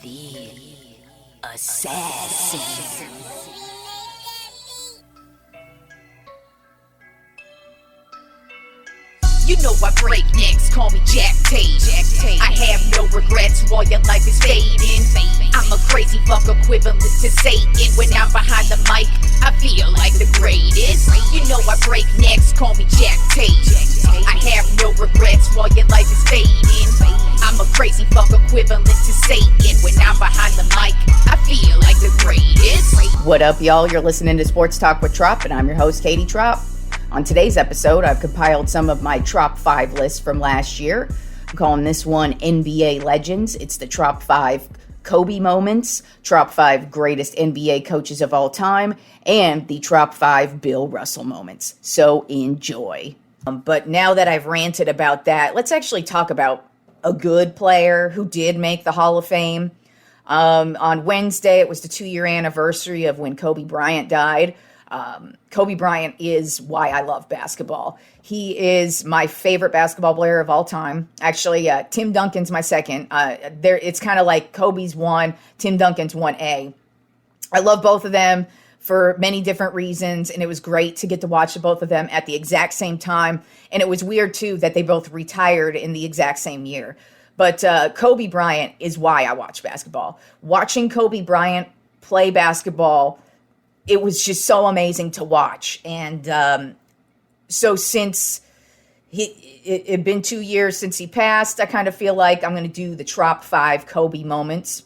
The assassin. You know I break necks, call me Jack Tate. I have no regrets while your life is fading. I'm a crazy fuck equivalent to Satan. When I'm behind the mic, I feel like the greatest. You know I break necks, call me Jack Tate. I have no regrets while your life is fading. I'm a crazy fuck equivalent to Satan. When I'm behind the mic, I feel like the greatest. What up, y'all? You're listening to Sports Talk with Tropp, and I'm your host, Katie Tropp. On today's episode, I've compiled some of my Tropp 5 lists from last year. I'm calling this one NBA Legends. It's the Tropp 5 Kobe moments, Tropp 5 greatest NBA coaches of all time, and the Tropp 5 Bill Russell moments. So enjoy. But now that I've ranted about that, let's actually talk about a good player who did make the Hall of Fame. On Wednesday, it was the 2-year anniversary of when Kobe Bryant died. Kobe Bryant is why I love basketball. He is my favorite basketball player of all time. Actually, Tim Duncan's my second. It's kind of like Kobe's 1, Tim Duncan's 1A. I love both of them for many different reasons, and it was great to get to watch both of them at the exact same time. And it was weird, too, that they both retired in the exact same year. But Kobe Bryant is why I watch basketball. Watching Kobe Bryant play basketball, it was just so amazing to watch. And so since it had been 2 years since he passed, I kind of feel like I'm going to do the Tropp 5 Kobe moments.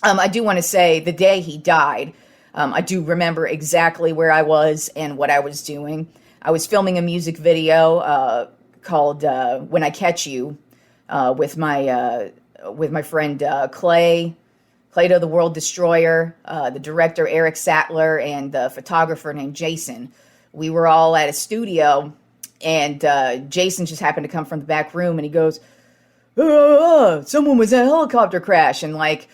I do want to say the day he died, I do remember exactly where I was and what I was doing. I was filming a music video called When I Catch You with my friend Clay. Plato the World Destroyer, the director Eric Sattler, and the photographer named Jason. We were all at a studio, and Jason just happened to come from the back room, and he goes, someone was in a helicopter crash. And like,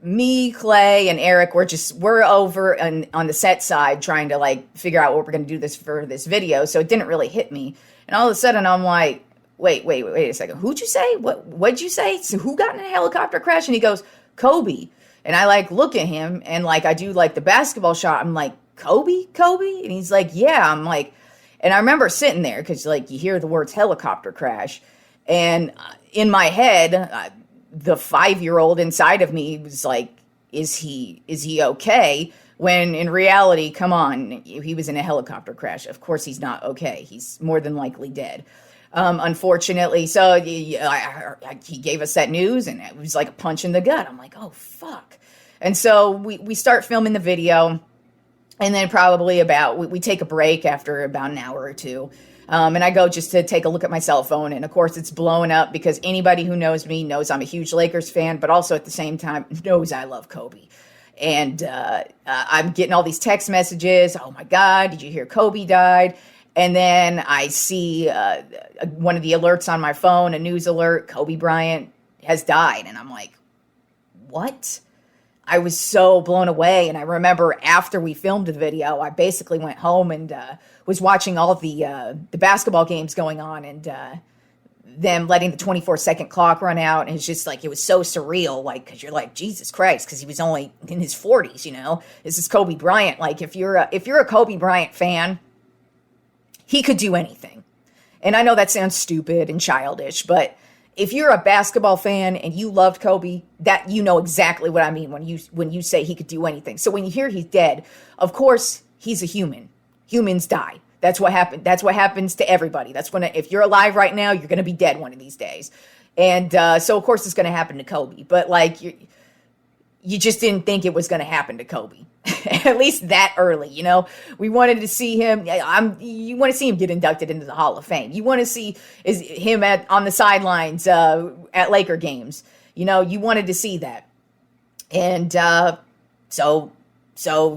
me, Clay, and Eric, we're over on the set side trying to like figure out what we're going to do for this video. So it didn't really hit me. And all of a sudden I'm like, wait a second. Who'd you say? What'd you say? So who got in a helicopter crash? And he goes, Kobe. And I like look at him and like I do like the basketball shot. I'm like, Kobe? And he's like, yeah. I'm like, and I remember sitting there because like you hear the words helicopter crash. And in my head, the 5-year-old inside of me was like, is he okay? When in reality, come on, he was in a helicopter crash. Of course he's not okay. He's more than likely dead. Unfortunately, so he gave us that news, and it was like a punch in the gut. I'm like, oh, fuck. And so we start filming the video, and then probably we take a break after about an hour or two, and I go just to take a look at my cell phone, and of course it's blowing up because anybody who knows me knows I'm a huge Lakers fan, but also at the same time knows I love Kobe. And I'm getting all these text messages. Oh, my God, did you hear Kobe died? And then I see one of the alerts on my phone, a news alert, Kobe Bryant has died. And I'm like, what? I was so blown away. And I remember after we filmed the video, I basically went home and was watching all the basketball games going on and them letting the 24-second clock run out. And it's just like, it was so surreal, like, because you're like, Jesus Christ, because he was only in his 40s, you know? This is Kobe Bryant. Like, if you're a Kobe Bryant fan, he could do anything. And I know that sounds stupid and childish, but if you're a basketball fan and you loved Kobe, that you know exactly what I mean when you say he could do anything. So when you hear he's dead, of course, he's a human. Humans die. That's what happened. That's what happens to everybody. That's when, if you're alive right now, you're going to be dead one of these days. And so of course it's going to happen to Kobe, but like you just didn't think it was going to happen to Kobe. At least that early, you know. We wanted to see him. You want to see him get inducted into the Hall of Fame. You want to see him on the sidelines at Laker games. You know, you wanted to see that. And so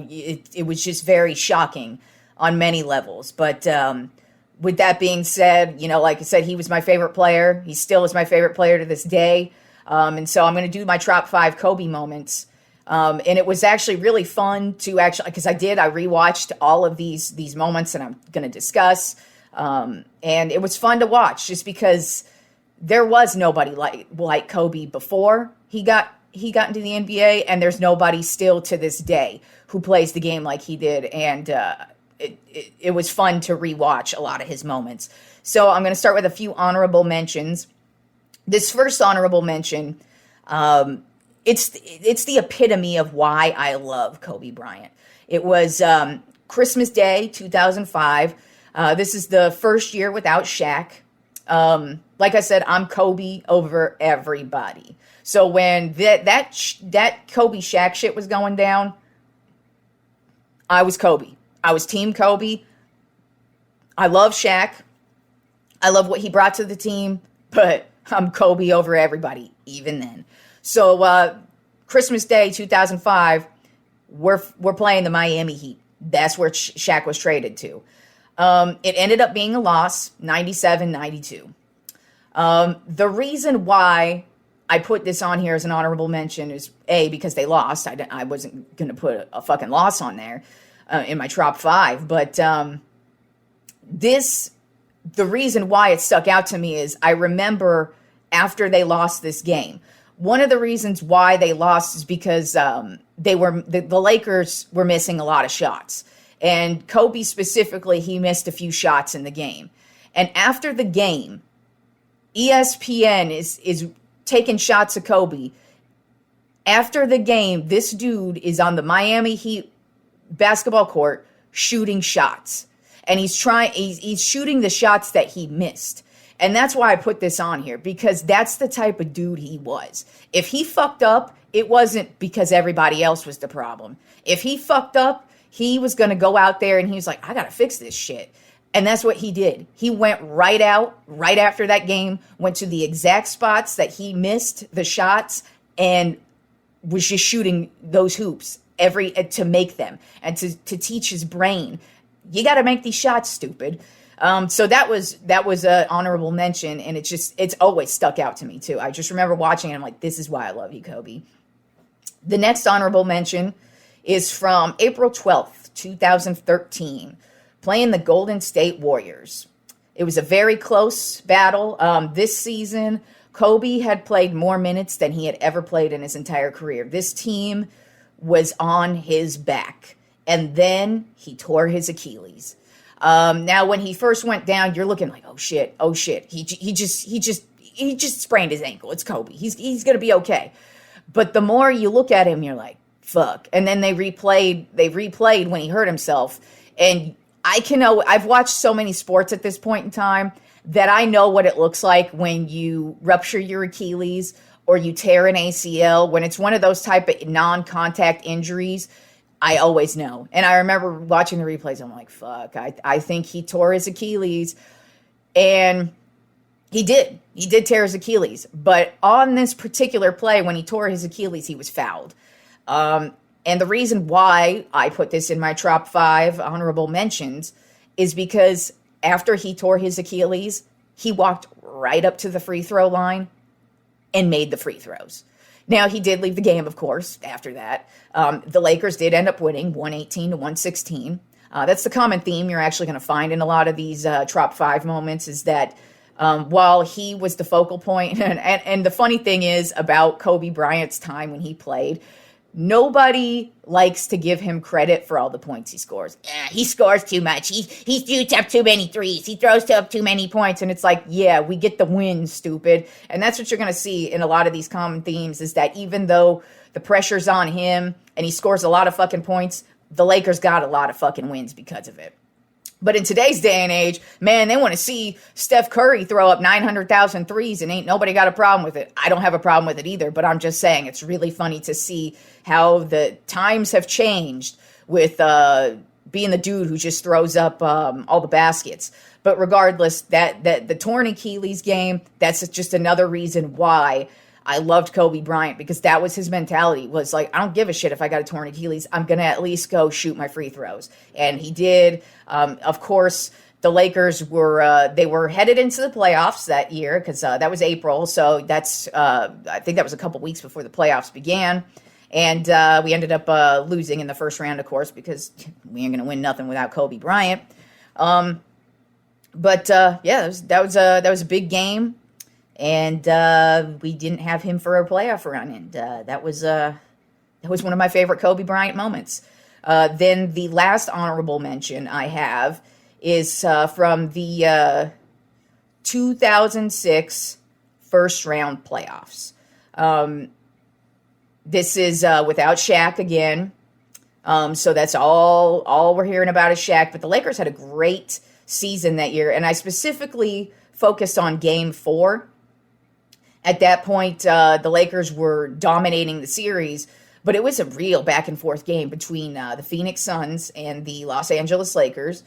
it was just very shocking on many levels. But with that being said, you know, like I said, he was my favorite player. He still is my favorite player to this day. And so I'm going to do my Tropp 5 Kobe moments. And it was actually really fun to because I rewatched all of these moments that I'm going to discuss. And it was fun to watch just because there was nobody like Kobe before he got into the NBA, and there's nobody still to this day who plays the game like he did. And it was fun to rewatch a lot of his moments. So I'm going to start with a few honorable mentions. This first honorable mention, it's the epitome of why I love Kobe Bryant. It was Christmas Day, 2005. This is the first year without Shaq. Like I said, I'm Kobe over everybody. So when that Kobe Shaq shit was going down, I was Kobe. I was Team Kobe. I love Shaq. I love what he brought to the team, but I'm Kobe over everybody, even then. So Christmas Day 2005, we're playing the Miami Heat. That's where Shaq was traded to. It ended up being a loss, 97-92. The reason why I put this on here as an honorable mention is, A, because they lost. I wasn't going to put a fucking loss on there in my Tropp 5. But the reason why it stuck out to me is I remember after they lost this game, one of the reasons why they lost is because the Lakers were missing a lot of shots. And Kobe specifically, he missed a few shots in the game. And after the game, ESPN is taking shots of Kobe. After the game, this dude is on the Miami Heat basketball court shooting shots. And he's shooting the shots that he missed. And that's why I put this on here, because that's the type of dude he was. If he fucked up, it wasn't because everybody else was the problem. If he fucked up, he was going to go out there and he was like, I got to fix this shit. And that's what he did. He went right out, right after that game, went to the exact spots that he missed the shots and was just shooting those hoops to make them and to teach his brain, you got to make these shots, stupid. So that was an honorable mention, and it's always stuck out to me too. I just remember watching it. I'm like, this is why I love you, Kobe. The next honorable mention is from April 12th, 2013, playing the Golden State Warriors. It was a very close battle. This season, Kobe had played more minutes than he had ever played in his entire career. This team was on his back, and then he tore his Achilles. Now, when he first went down, you're looking like, oh shit. He just sprained his ankle. It's Kobe. He's gonna be okay. But the more you look at him, you're like, fuck. And then they replayed when he hurt himself. And I've watched so many sports at this point in time that I know what it looks like when you rupture your Achilles or you tear an ACL. When it's one of those type of non-contact injuries, I always know. And I remember watching the replays. I'm like, fuck, I think he tore his Achilles. And he did. He did tear his Achilles. But on this particular play, when he tore his Achilles, he was fouled. And the reason why I put this in my Tropp 5 honorable mentions is because after he tore his Achilles, he walked right up to the free throw line and made the free throws. Now, he did leave the game, of course, after that. The Lakers did end up winning 118-116. That's the common theme you're actually going to find in a lot of these Tropp 5 moments is that while he was the focal point, and the funny thing is about Kobe Bryant's time when he played, nobody likes to give him credit for all the points he scores. He scores too much. He shoots up too many threes. He throws up too many points. And it's like, yeah, we get the win, stupid. And that's what you're going to see in a lot of these common themes is that even though the pressure's on him and he scores a lot of fucking points, the Lakers got a lot of fucking wins because of it. But in today's day and age, man, they want to see Steph Curry throw up 900,000 threes and ain't nobody got a problem with it. I don't have a problem with it either, but I'm just saying it's really funny to see how the times have changed with being the dude who just throws up all the baskets. But regardless, that the torn Achilles game, that's just another reason why I loved Kobe Bryant, because that was his mentality, was like, I don't give a shit if I got a torn Achilles. I'm going to at least go shoot my free throws. And he did. Of course, the Lakers were headed into the playoffs that year because that was April. So that's, I think that was a couple weeks before the playoffs began. And we ended up losing in the first round, of course, because we ain't going to win nothing without Kobe Bryant. But yeah, that was a big game. and we didn't have him for a playoff run, and that was one of my favorite Kobe Bryant moments. Then the last honorable mention I have is from the 2006 first round playoffs. This is without Shaq again. So that's all we're hearing about is Shaq. But the Lakers had a great season that year, and I specifically focused on Game 4. At that point, the Lakers were dominating the series, but it was a real back-and-forth game between the Phoenix Suns and the Los Angeles Lakers.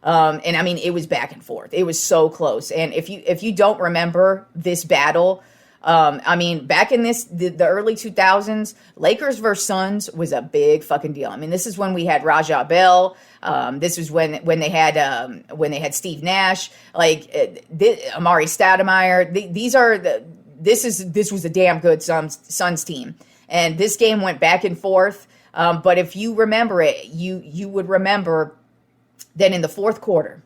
And, I mean, it was back and forth. It was so close. And if you don't remember this battle, I mean, back in the early 2000s, Lakers versus Suns was a big fucking deal. I mean, this is when we had Raja Bell. This was when they had Steve Nash, Amari Stoudemire. This was a damn good Suns team, and this game went back and forth. But if you remember it, you would remember that in the fourth quarter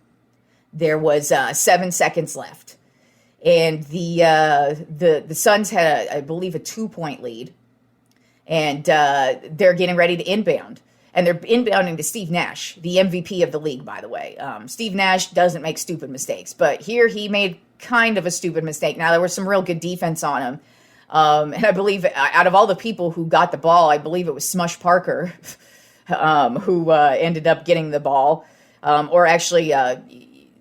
there was 7 seconds left. And the Suns had, I believe, a 2-point lead, and they're getting ready to inbound. And they're inbounding to Steve Nash, the MVP of the league, by the way. Steve Nash doesn't make stupid mistakes, but here he made kind of a stupid mistake. Now, there was some real good defense on him. And I believe out of all the people who got the ball, I believe it was Smush Parker who ended up getting the ball, or actually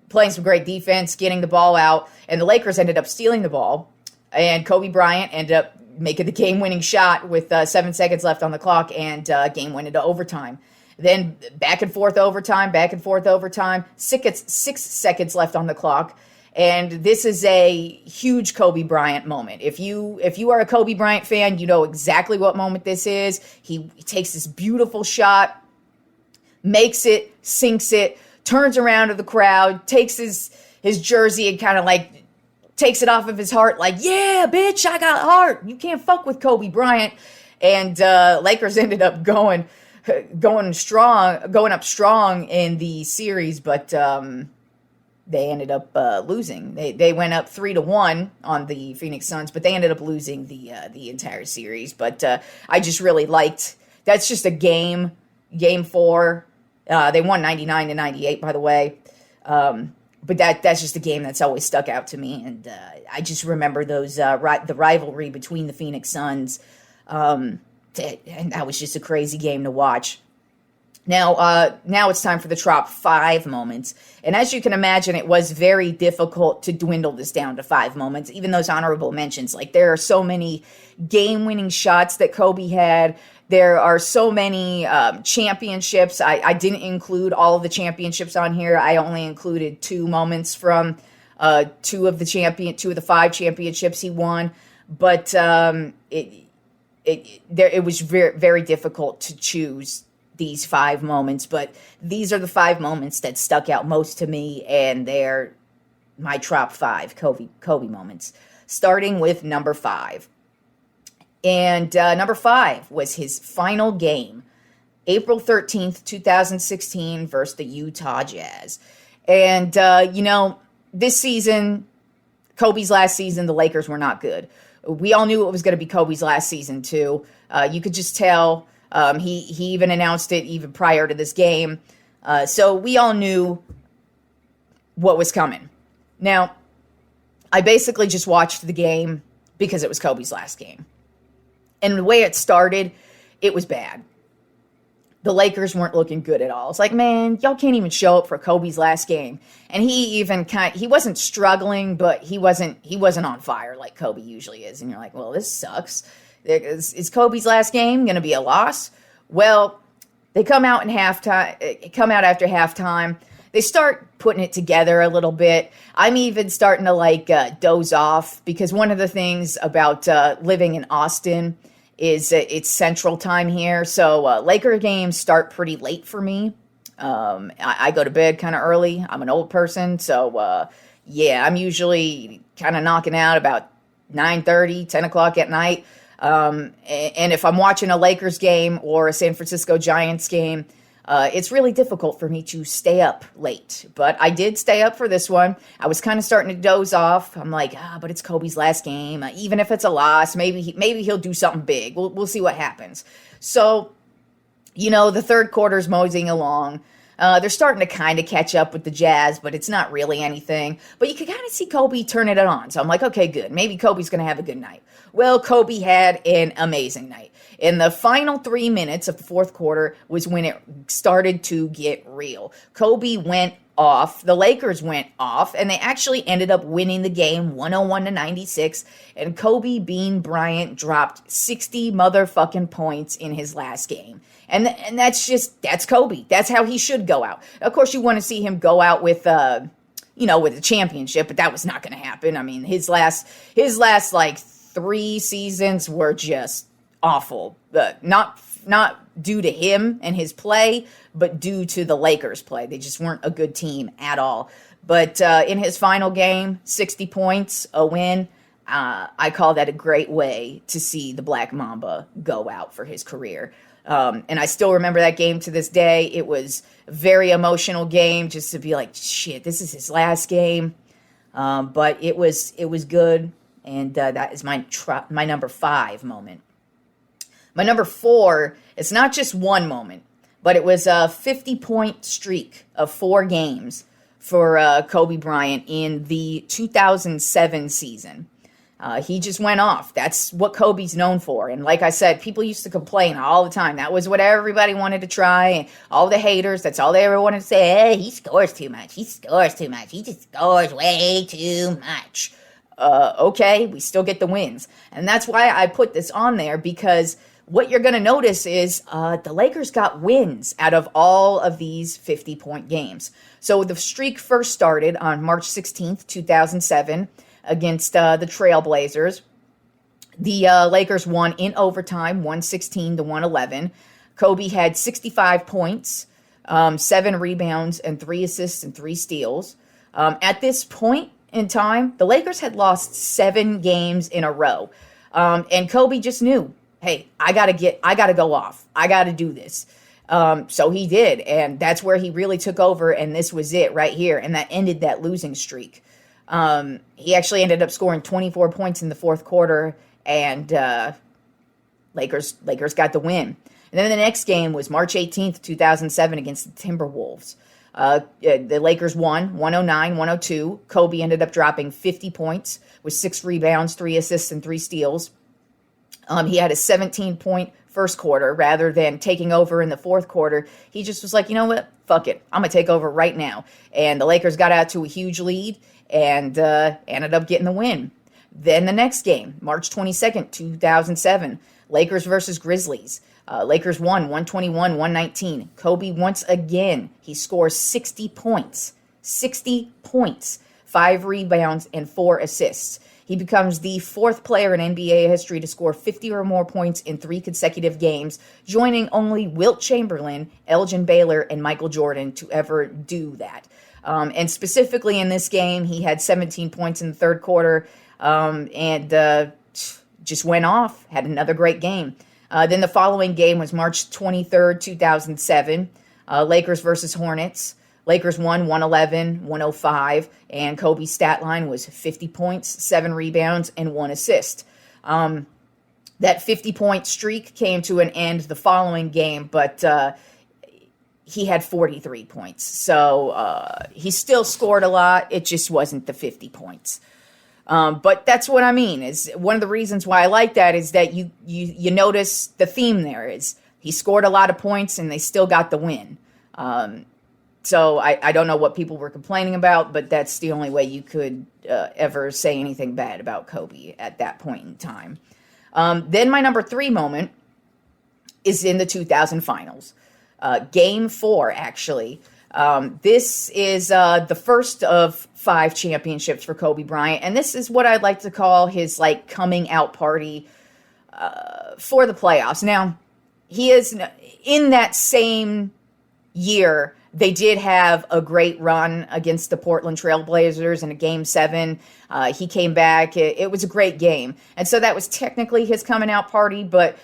playing some great defense, getting the ball out, and the Lakers ended up stealing the ball, and Kobe Bryant ended up making the game-winning shot with 7 seconds left on the clock, and game went into overtime. Then back and forth overtime, 6 seconds left on the clock, and this is a huge Kobe Bryant moment. If you are a Kobe Bryant fan, you know exactly what moment this is. He takes this beautiful shot, makes it, sinks it, turns around to the crowd, takes his jersey and kind of like takes it off of his heart, like, yeah, bitch, I got heart. You can't fuck with Kobe Bryant. And Lakers ended up going up strong in the series, but they ended up losing. They went up 3-1 on the Phoenix Suns, but they ended up losing the entire series. But I just really liked, that's just a game 4. They won 99-98, by the way. But that's just a game that's always stuck out to me. And I just remember those the rivalry between the Phoenix Suns. And that was just a crazy game to watch. Now it's time for the Tropp 5 moments. And as you can imagine, it was very difficult to dwindle this down to 5 moments, even those honorable mentions. Like, there are so many game-winning shots that Kobe had. There are so many championships. I didn't include all of the championships on here. I only included 2 moments from 2 of the 5 championships he won. But it was very, very difficult to choose these 5 moments. But these are the 5 moments that stuck out most to me, and they're my Tropp 5 Kobe moments. Starting with number 5. And number 5 was his final game, April 13th, 2016, versus the Utah Jazz. And, this season, Kobe's last season, the Lakers were not good. We all knew it was going to be Kobe's last season, too. You could just tell. He even announced it even prior to this game. So we all knew what was coming. Now, I basically just watched the game because it was Kobe's last game. And the way it started, it was bad. The Lakers weren't looking good at all. It's like, man, y'all can't even show up for Kobe's last game. And he wasn't struggling, but he wasn't on fire like Kobe usually is. And you're like, well, this sucks. Is Kobe's last game going to be a loss? Well, they come out after halftime. They start putting it together a little bit. I'm even starting to doze off, because one of the things about living in Austin is it's Central Time here. So Laker games start pretty late for me. I go to bed kind of early. I'm an old person. So, I'm usually kind of knocking out about 9:30, 10 o'clock at night. And if I'm watching a Lakers game or a San Francisco Giants game, It's really difficult for me to stay up late, but I did stay up for this one. I was kind of starting to doze off. I'm like, but it's Kobe's last game. Even if it's a loss, maybe he'll do something big. We'll see what happens. So, the third quarter's moseying along. They're starting to kind of catch up with the Jazz, but it's not really anything. But you can kind of see Kobe turning it on. So I'm like, okay, good. Maybe Kobe's going to have a good night. Well, Kobe had an amazing night. In the final 3 minutes of the fourth quarter was when it started to get real. Kobe went off. The Lakers went off, and they actually ended up winning the game 101-96. And Kobe Bean Bryant dropped 60 motherfucking points in his last game. And that's Kobe. That's how he should go out. Of course, you want to see him go out with with a championship, but that was not going to happen. I mean, his last like 3 seasons were just awful. Not due to him and his play, but due to the Lakers' play. They just weren't a good team at all. But in his final game, 60 points, a win. I call that a great way to see the Black Mamba go out for his career. And I still remember that game to this day. It was a very emotional game, just to be like, shit, this is his last game. But it was good, and that is my number 5 moment. My number 4, it's not just one moment, but it was a 50-point streak of 4 games for Kobe Bryant in the 2007 season. He just went off. That's what Kobe's known for. And like I said, people used to complain all the time. That was what everybody wanted to try. And all the haters, that's all they ever wanted to say. Hey, he scores too much. He scores too much. He just scores way too much. Okay, we still get the wins. And that's why I put this on there, because what you're going to notice is the Lakers got wins out of all of these 50-point games. So the streak first started on March 16th, 2007, against the Trailblazers. The Lakers won in overtime, 116-111. Kobe had 65 points, 7 rebounds, and 3 assists and 3 steals. At this point in time, the Lakers had lost 7 games in a row. And Kobe just knew, hey, I gotta go off. I gotta do this. So he did, and that's where he really took over, and this was it right here, and that ended that losing streak. He actually ended up scoring 24 points in the fourth quarter, and Lakers got the win. And then the next game was March 18th, 2007 against the Timberwolves. The Lakers won 109-102. Kobe ended up dropping 50 points with 6 rebounds, 3 assists, and 3 steals. He had a 17-point first quarter rather than taking over in the fourth quarter. He just was like, you know what? Fuck it. I'm going to take over right now. And the Lakers got out to a huge lead and ended up getting the win. Then the next game, March 22nd, 2007, Lakers versus Grizzlies. Lakers won 121-119. Kobe, once again, he scores 60 points. 60 points, 5 rebounds, and 4 assists. He becomes the 4th player in NBA history to score 50 or more points in 3 consecutive games, joining only Wilt Chamberlain, Elgin Baylor, and Michael Jordan to ever do that. And specifically in this game, he had 17 points in the third quarter and just went off, had another great game. Then the following game was March 23rd, 2007, Lakers versus Hornets. Lakers won 111-105, and Kobe's stat line was 50 points, 7 rebounds, and 1 assist. That 50-point streak came to an end the following game, but he had 43 points. So he still scored a lot. It just wasn't the 50 points. But that's what I mean. Is one of the reasons why I like that is that you notice the theme there is he scored a lot of points and they still got the win. So I don't know what people were complaining about, but that's the only way you could ever say anything bad about Kobe at that point in time. Then my number 3 moment is in the 2000 finals. Game 4, actually. This is the first of 5 championships for Kobe Bryant, and this is what I'd like to call his coming out party for the playoffs. Now, he is in that same year. They did have a great run against the Portland Trailblazers in a Game 7. He came back. It was a great game. And so that was technically his coming out party, but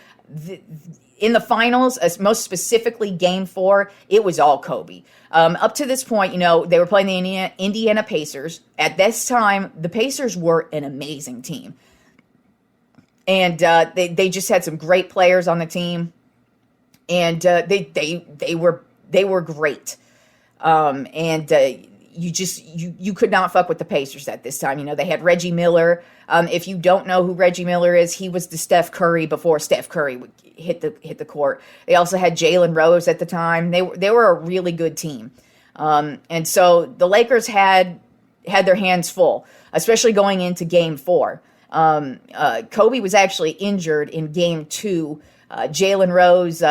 in the finals, most specifically Game 4, it was all Kobe. Up to this point, they were playing the Indiana Pacers. At this time, the Pacers were an amazing team. And they just had some great players on the team. And they were great. You could not fuck with the Pacers at this time. They had Reggie Miller. If you don't know who Reggie Miller is, he was the Steph Curry before Steph Curry would hit the court. They also had Jalen Rose at the time. They were a really good team. And so the Lakers had their hands full, especially going into Game 4. Kobe was actually injured in Game 2. Jalen Rose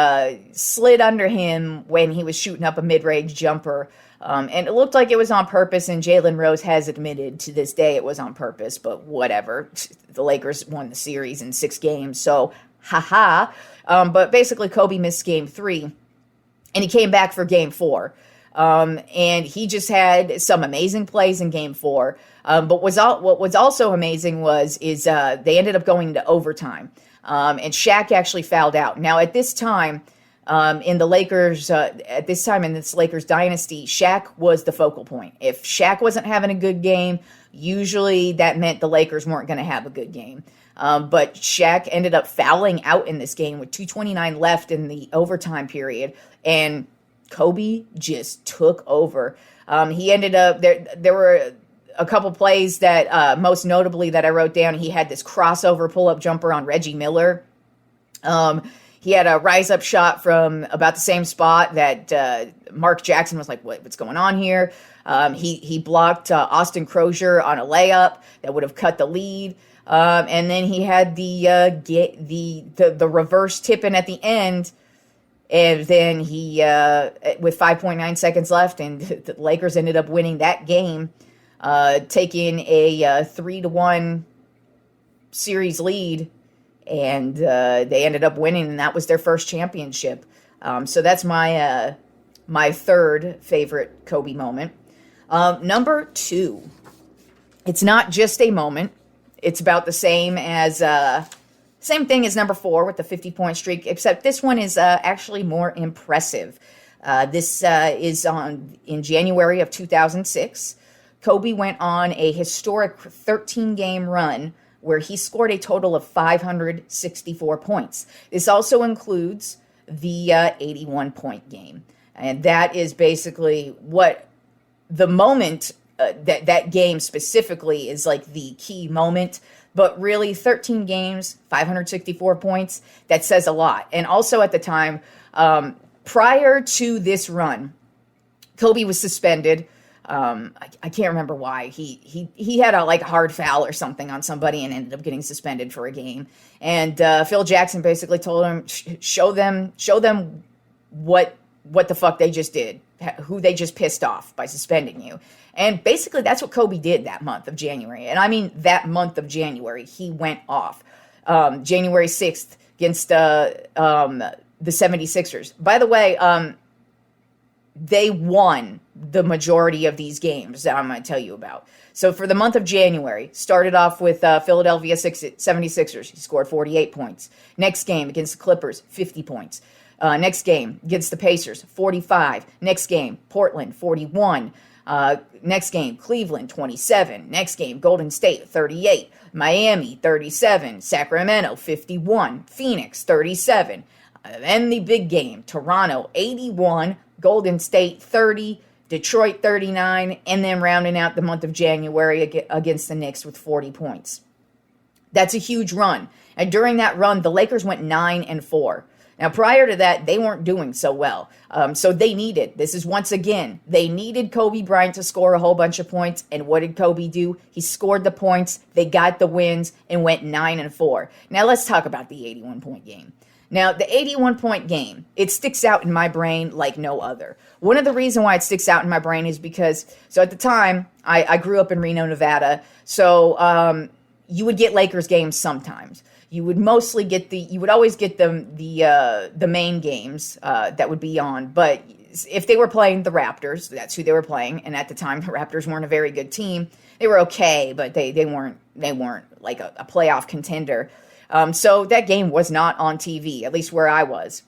slid under him when he was shooting up a mid-range jumper. And it looked like it was on purpose, and Jalen Rose has admitted to this day it was on purpose, but whatever. The Lakers won the series in 6 games, so haha. But basically, Kobe missed Game 3, and he came back for Game 4. And he just had some amazing plays in Game 4. But what was also amazing is they ended up going to overtime. And Shaq actually fouled out. Now, at this time, in the Lakers, at this time in this Lakers dynasty, Shaq was the focal point. If Shaq wasn't having a good game, usually that meant the Lakers weren't going to have a good game. But Shaq ended up fouling out in this game with 2:29 left in the overtime period, and Kobe just took over. He ended up there were a couple plays that most notably that I wrote down. He had this crossover pull-up jumper on Reggie Miller. He had a rise-up shot from about the same spot that Mark Jackson was like, what's going on here? He blocked Austin Crozier on a layup that would have cut the lead. And then he had the reverse tip-in at the end. And then he, with 5.9 seconds left, and the Lakers ended up winning that game, taking a 3-1 series lead. And they ended up winning, and that was their first championship. So that's my third favorite Kobe moment. Number 2, it's not just a moment. It's about the same thing as number 4 with the 50-point streak, except this one is actually more impressive. This is in January of 2006. Kobe went on a historic 13-game run where he scored a total of 564 points. This also includes the 81-point game. And that is basically what the moment, that game specifically is like the key moment. But really, 13 games, 564 points, that says a lot. And also at the time, prior to this run, Kobe was suspended. I can't remember why. He had a hard foul or something on somebody and ended up getting suspended for a game. And Phil Jackson basically told him, show them what the fuck they just did, who they just pissed off by suspending you. And basically that's what Kobe did that month of January. And I mean that month of January, he went off. January 6th against the 76ers. By the way, they won the majority of these games that I'm going to tell you about. So for the month of January, started off with Philadelphia 76ers. He scored 48 points. Next game against the Clippers, 50 points. Next game against the Pacers, 45. Next game, Portland, 41. Next game, Cleveland, 27. Next game, Golden State, 38. Miami, 37. Sacramento, 51. Phoenix, 37. And the big game, Toronto, 81. Golden State, 30. Detroit, 39. And then rounding out the month of January against the Knicks with 40 points. That's a huge run. And during that run, the Lakers went 9-4. Now, prior to that, they weren't doing so well. So they needed Kobe Bryant to score a whole bunch of points. And what did Kobe do? He scored the points, they got the wins, and went 9-4. Now, let's talk about the 81-point game. Now, the 81-point game, it sticks out in my brain like no other. One of the reasons why it sticks out in my brain is because, so at the time, I grew up in Reno, Nevada. So you would get Lakers games sometimes. You would mostly get you would always get the main games that would be on. But if they were playing the Raptors, that's who they were playing. And at the time, the Raptors weren't a very good team. They were okay, but they weren't like a playoff contender. So that game was not on TV, at least where I was.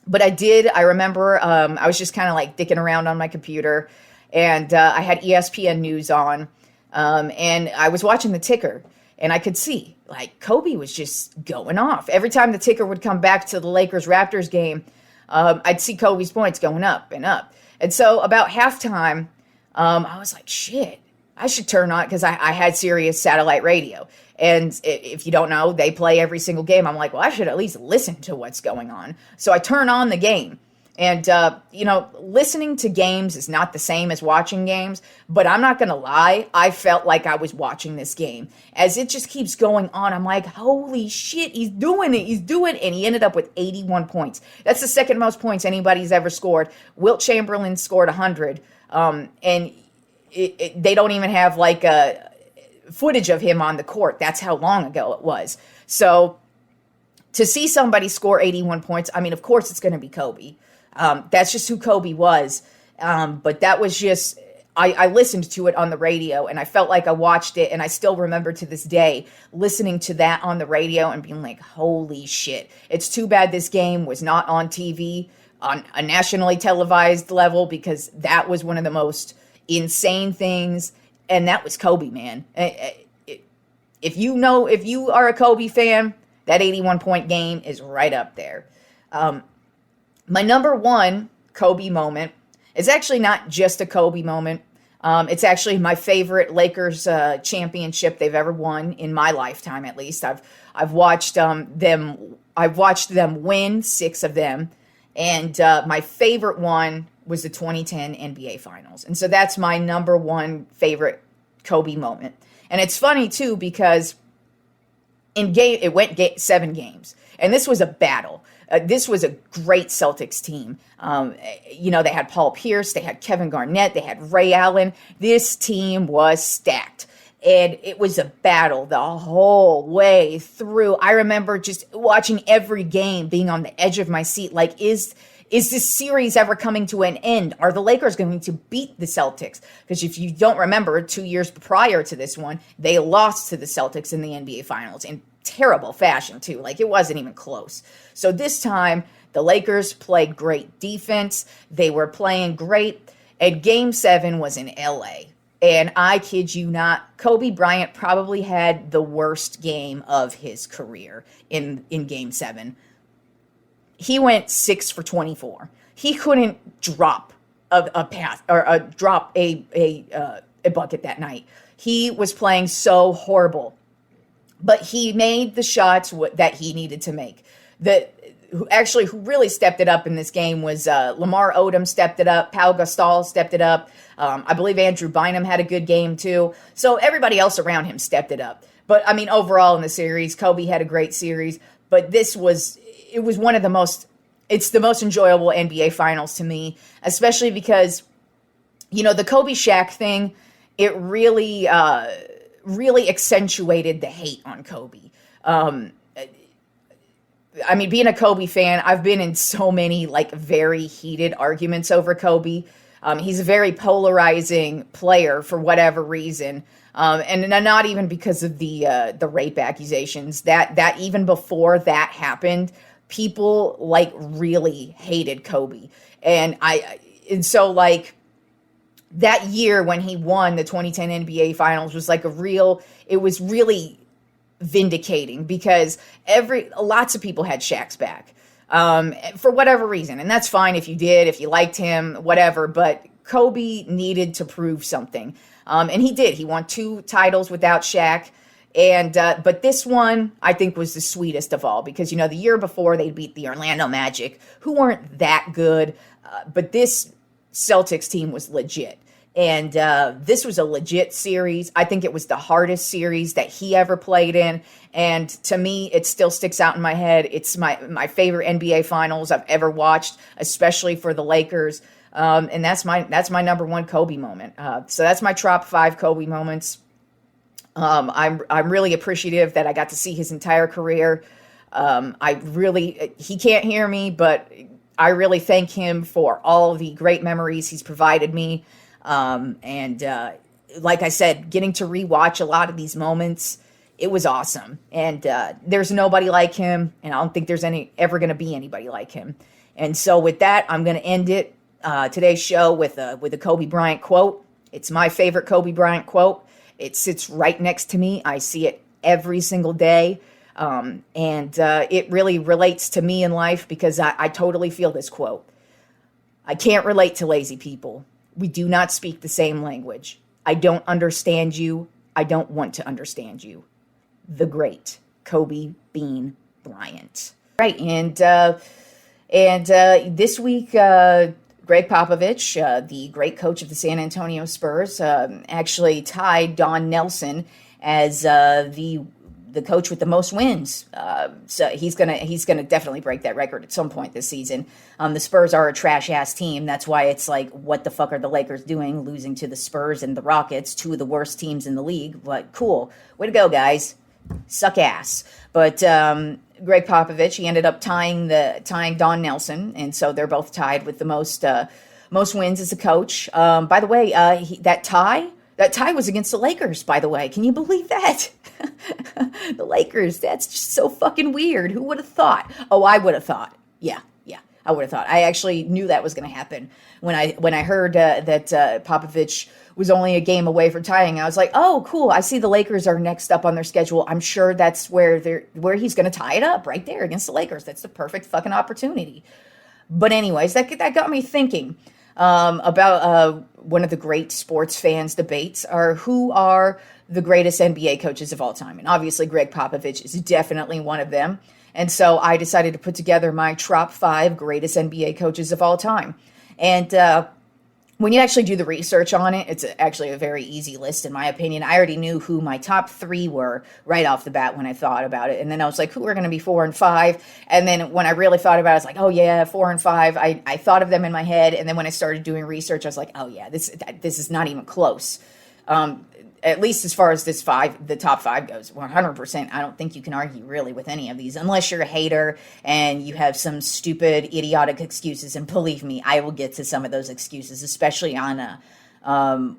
But I remember I was just kind of like dicking around on my computer, and I had ESPN News on, and I was watching the ticker, and I could see, like, Kobe was just going off. Every time the ticker would come back to the Lakers-Raptors game, I'd see Kobe's points going up and up. And so about halftime, I was like, shit, I should turn on, because I had Sirius satellite radio. And if you don't know, they play every single game. I'm like, well, I should at least listen to what's going on. So I turn on the game. And, listening to games is not the same as watching games. But I'm not going to lie, I felt like I was watching this game. As it just keeps going on, I'm like, holy shit, he's doing it. And he ended up with 81 points. That's the second most points anybody's ever scored. Wilt Chamberlain scored 100. And they don't even have, like, a footage of him on the court. That's how long ago it was. So to see somebody score 81 points, I mean, of course it's going to be Kobe. That's just who Kobe was. But that was just, I listened to it on the radio, and I felt like I watched it, and I still remember to this day listening to that on the radio and being like, holy shit. It's too bad this game was not on TV on a nationally televised level, because that was one of the most insane things. And that was Kobe, man. If you are a Kobe fan, that 81-point game is right up there. My number one Kobe moment is actually not just a Kobe moment. It's actually my favorite Lakers championship they've ever won in my lifetime, at least. I've watched them win 6 of them, and my favorite one was the 2010 NBA Finals. And so that's my number one favorite Kobe moment. And it's funny, too, because it went 7 games. And this was a battle. This was a great Celtics team. They had Paul Pierce, they had Kevin Garnett, they had Ray Allen. This team was stacked. And it was a battle the whole way through. I remember just watching every game, being on the edge of my seat, like, is this series ever coming to an end? Are the Lakers going to beat the Celtics? Because if you don't remember, 2 years prior to this one, they lost to the Celtics in the NBA Finals in terrible fashion, too. Like, it wasn't even close. So this time, the Lakers played great defense. They were playing great. And Game 7 was in LA. And I kid you not, Kobe Bryant probably had the worst game of his career in Game 7. He went 6 for 24. He couldn't drop a pass or drop a bucket that night. He was playing so horrible, but he made the shots that he needed to make. Who really stepped it up in this game was Lamar Odom stepped it up. Pau Gasol stepped it up. I believe Andrew Bynum had a good game too. So everybody else around him stepped it up. But I mean, overall in the series, Kobe had a great series. But it was one of the most, it's the most enjoyable NBA Finals to me, especially because, the Kobe Shaq thing, it really accentuated the hate on Kobe. Being a Kobe fan, I've been in so many very heated arguments over Kobe. He's a very polarizing player for whatever reason. And not even because of the rape accusations. That even before that happened, people really hated Kobe. And so that year when he won the 2010 NBA Finals was it was really vindicating, because lots of people had Shaq's back for whatever reason. And that's fine if you did, if you liked him, whatever. But Kobe needed to prove something. And he did. He won 2 titles without Shaq. And but this one, I think, was the sweetest of all, because, the year before they beat the Orlando Magic, who weren't that good. But this Celtics team was legit. And this was a legit series. I think it was the hardest series that he ever played in. And to me, it still sticks out in my head. It's my favorite NBA Finals I've ever watched, especially for the Lakers. And that's my number one Kobe moment. So that's my top 5 Kobe moments. I'm really appreciative that I got to see his entire career. He can't hear me, but I really thank him for all the great memories he's provided me. Like I said, getting to rewatch a lot of these moments it was awesome. And there's nobody like him, and I don't think there's ever going to be anybody like him. And so with that, I'm going to end it today's show with a Kobe Bryant quote. It's my favorite Kobe Bryant quote. It sits right next to me. I see it every single day. And it really relates to me in life because I totally feel this quote. I can't relate to lazy people. We do not speak the same language. I don't understand you. I don't want to understand you. The great Kobe Bean Bryant. Right, and this week, Greg Popovich, the great coach of the San Antonio Spurs, actually tied Don Nelson as the coach with the most wins. So he's gonna definitely break that record at some point this season. The Spurs are a trash ass team. That's why it's like, what the fuck are the Lakers doing, losing to the Spurs and the Rockets, two of the worst teams in the league? But cool, way to go, guys. Suck ass. But Greg Popovich, he ended up tying Don Nelson, and so they're both tied with the most wins as a coach. By the way, that tie was against the Lakers, by the way. Can you believe that? The Lakers, that's just so fucking weird. Who would have thought? Oh, I would have thought. Yeah, I would have thought. I actually knew that was going to happen. When I heard that Popovich was only a game away from tying, I was like, oh, cool. I see the Lakers are next up on their schedule. I'm sure that's where he's going to tie it up, right there against the Lakers. That's the perfect fucking opportunity. But anyways, that got me thinking about one of the great sports fans debates are who are the greatest NBA coaches of all time. And obviously Greg Popovich is definitely one of them. And so I decided to put together my Tropp 5 greatest NBA coaches of all time. And when you actually do the research on it, it's actually a very easy list, in my opinion. I already knew who my top 3 were right off the bat when I thought about it. And then I was like, who are going to be 4 and 5? And then when I really thought about it, I was like, oh yeah, 4 and 5. I thought of them in my head. And then when I started doing research, I was like, oh yeah, this is not even close. At least as far as the top 5 goes, 100%. I don't think you can argue really with any of these, unless you're a hater and you have some stupid, idiotic excuses. And believe me, I will get to some of those excuses, especially on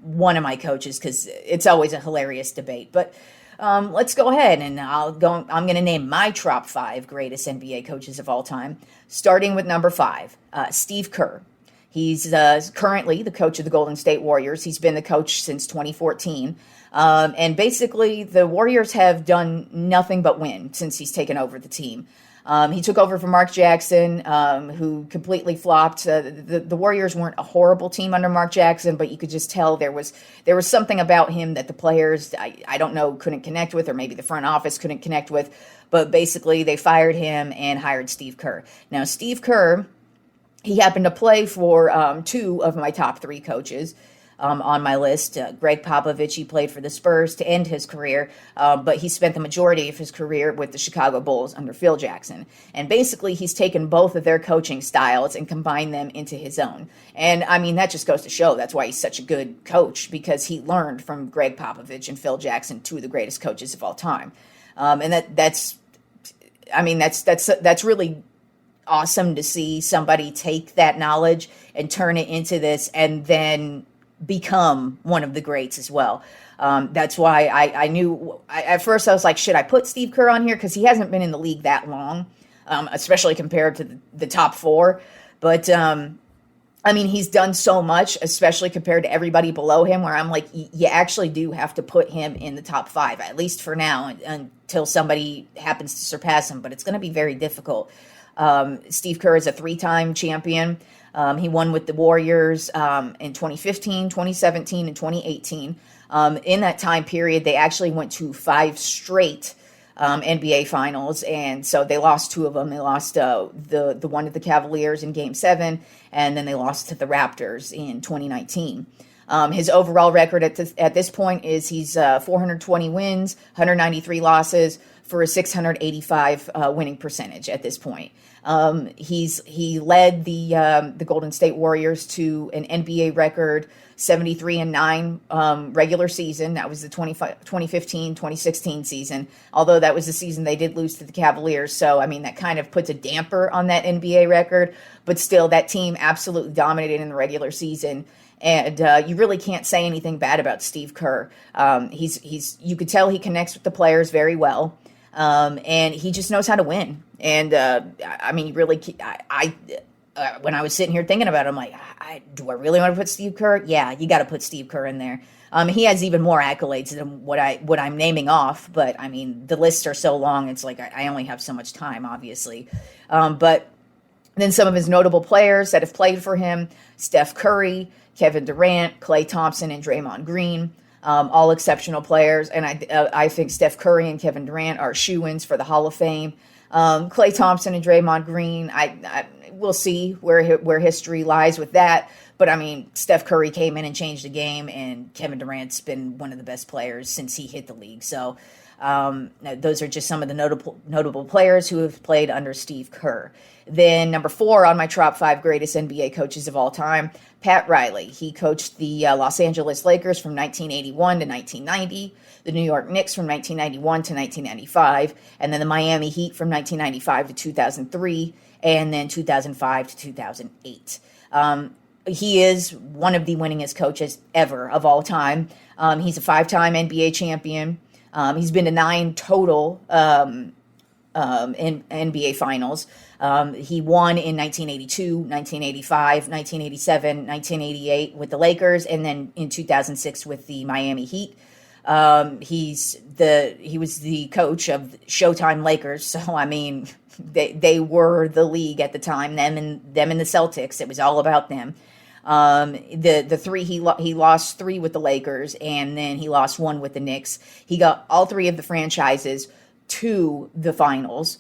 one of my coaches, because it's always a hilarious debate. But let's go ahead and I'm going to name my top 5 greatest NBA coaches of all time, starting with number 5, Steve Kerr. He's currently the coach of the Golden State Warriors. He's been the coach since 2014. And basically, the Warriors have done nothing but win since he's taken over the team. He took over from Mark Jackson, who completely flopped. The Warriors weren't a horrible team under Mark Jackson, but you could just tell there was something about him that the players, I don't know, couldn't connect with, or maybe the front office couldn't connect with. But basically, they fired him and hired Steve Kerr. Now, Steve Kerr, he happened to play for 2 of my top 3 coaches on my list. Greg Popovich, he played for the Spurs to end his career, but he spent the majority of his career with the Chicago Bulls under Phil Jackson. And basically, he's taken both of their coaching styles and combined them into his own. And, I mean, that just goes to show that's why he's such a good coach, because he learned from Greg Popovich and Phil Jackson, 2 of the greatest coaches of all time. And that's really awesome to see somebody take that knowledge and turn it into this and then become one of the greats as well. That's why I knew at first I was like, should I put Steve Kerr on here? Because he hasn't been in the league that long, especially compared to the top 4. But I mean, he's done so much, especially compared to everybody below him, where I'm like, you actually do have to put him in the top 5, at least for now, until somebody happens to surpass him. But it's going to be very difficult. Steve Kerr is a 3-time champion. He won with the Warriors in 2015, 2017, and 2018. In that time period, they actually went to 5 straight NBA finals, and so they lost 2 of them. They lost the one to the Cavaliers in Game 7, and then they lost to the Raptors in 2019. His overall record at this point is he's 420 wins, 193 losses, for a 685 winning percentage at this point. He led the Golden State Warriors to an NBA record 73-9 regular season. That was the 2015-2016 season. Although that was the season they did lose to the Cavaliers. So, I mean, that kind of puts a damper on that NBA record. But still, that team absolutely dominated in the regular season. And you really can't say anything bad about Steve Kerr. You could tell he connects with the players very well, and he just knows how to win. And I mean, really, when I was sitting here thinking about it, I'm like, do I really want to put Steve Kerr? Yeah, you got to put Steve Kerr in there. He has even more accolades than what I'm naming off, but I mean, the lists are so long. It's like I only have so much time, obviously. But then some of his notable players that have played for him: Steph Curry, Kevin Durant, Klay Thompson, and Draymond Green. All exceptional players, and I think Steph Curry and Kevin Durant are shoo-ins for the Hall of Fame. Klay Thompson and Draymond Green, we'll see where history lies with that. But I mean, Steph Curry came in and changed the game, and Kevin Durant's been one of the best players since he hit the league. So those are just some of the notable players who have played under Steve Kerr. Then number 4 on my top 5 greatest NBA coaches of all time, Pat Riley. He coached the Los Angeles Lakers from 1981 to 1990, the New York Knicks from 1991 to 1995, and then the Miami Heat from 1995 to 2003, and then 2005 to 2008. He is one of the winningest coaches ever of all time. He's a 5-time NBA champion. He's been to 9 total in NBA finals. He won in 1982, 1985, 1987, 1988 with the Lakers, and then in 2006 with the Miami Heat. He was the coach of Showtime Lakers, so I mean, they were the league at the time. Them and the Celtics. It was all about them. The 3 he lost 3 with the Lakers, and then he lost 1 with the Knicks. He got all 3 of the franchises to the finals.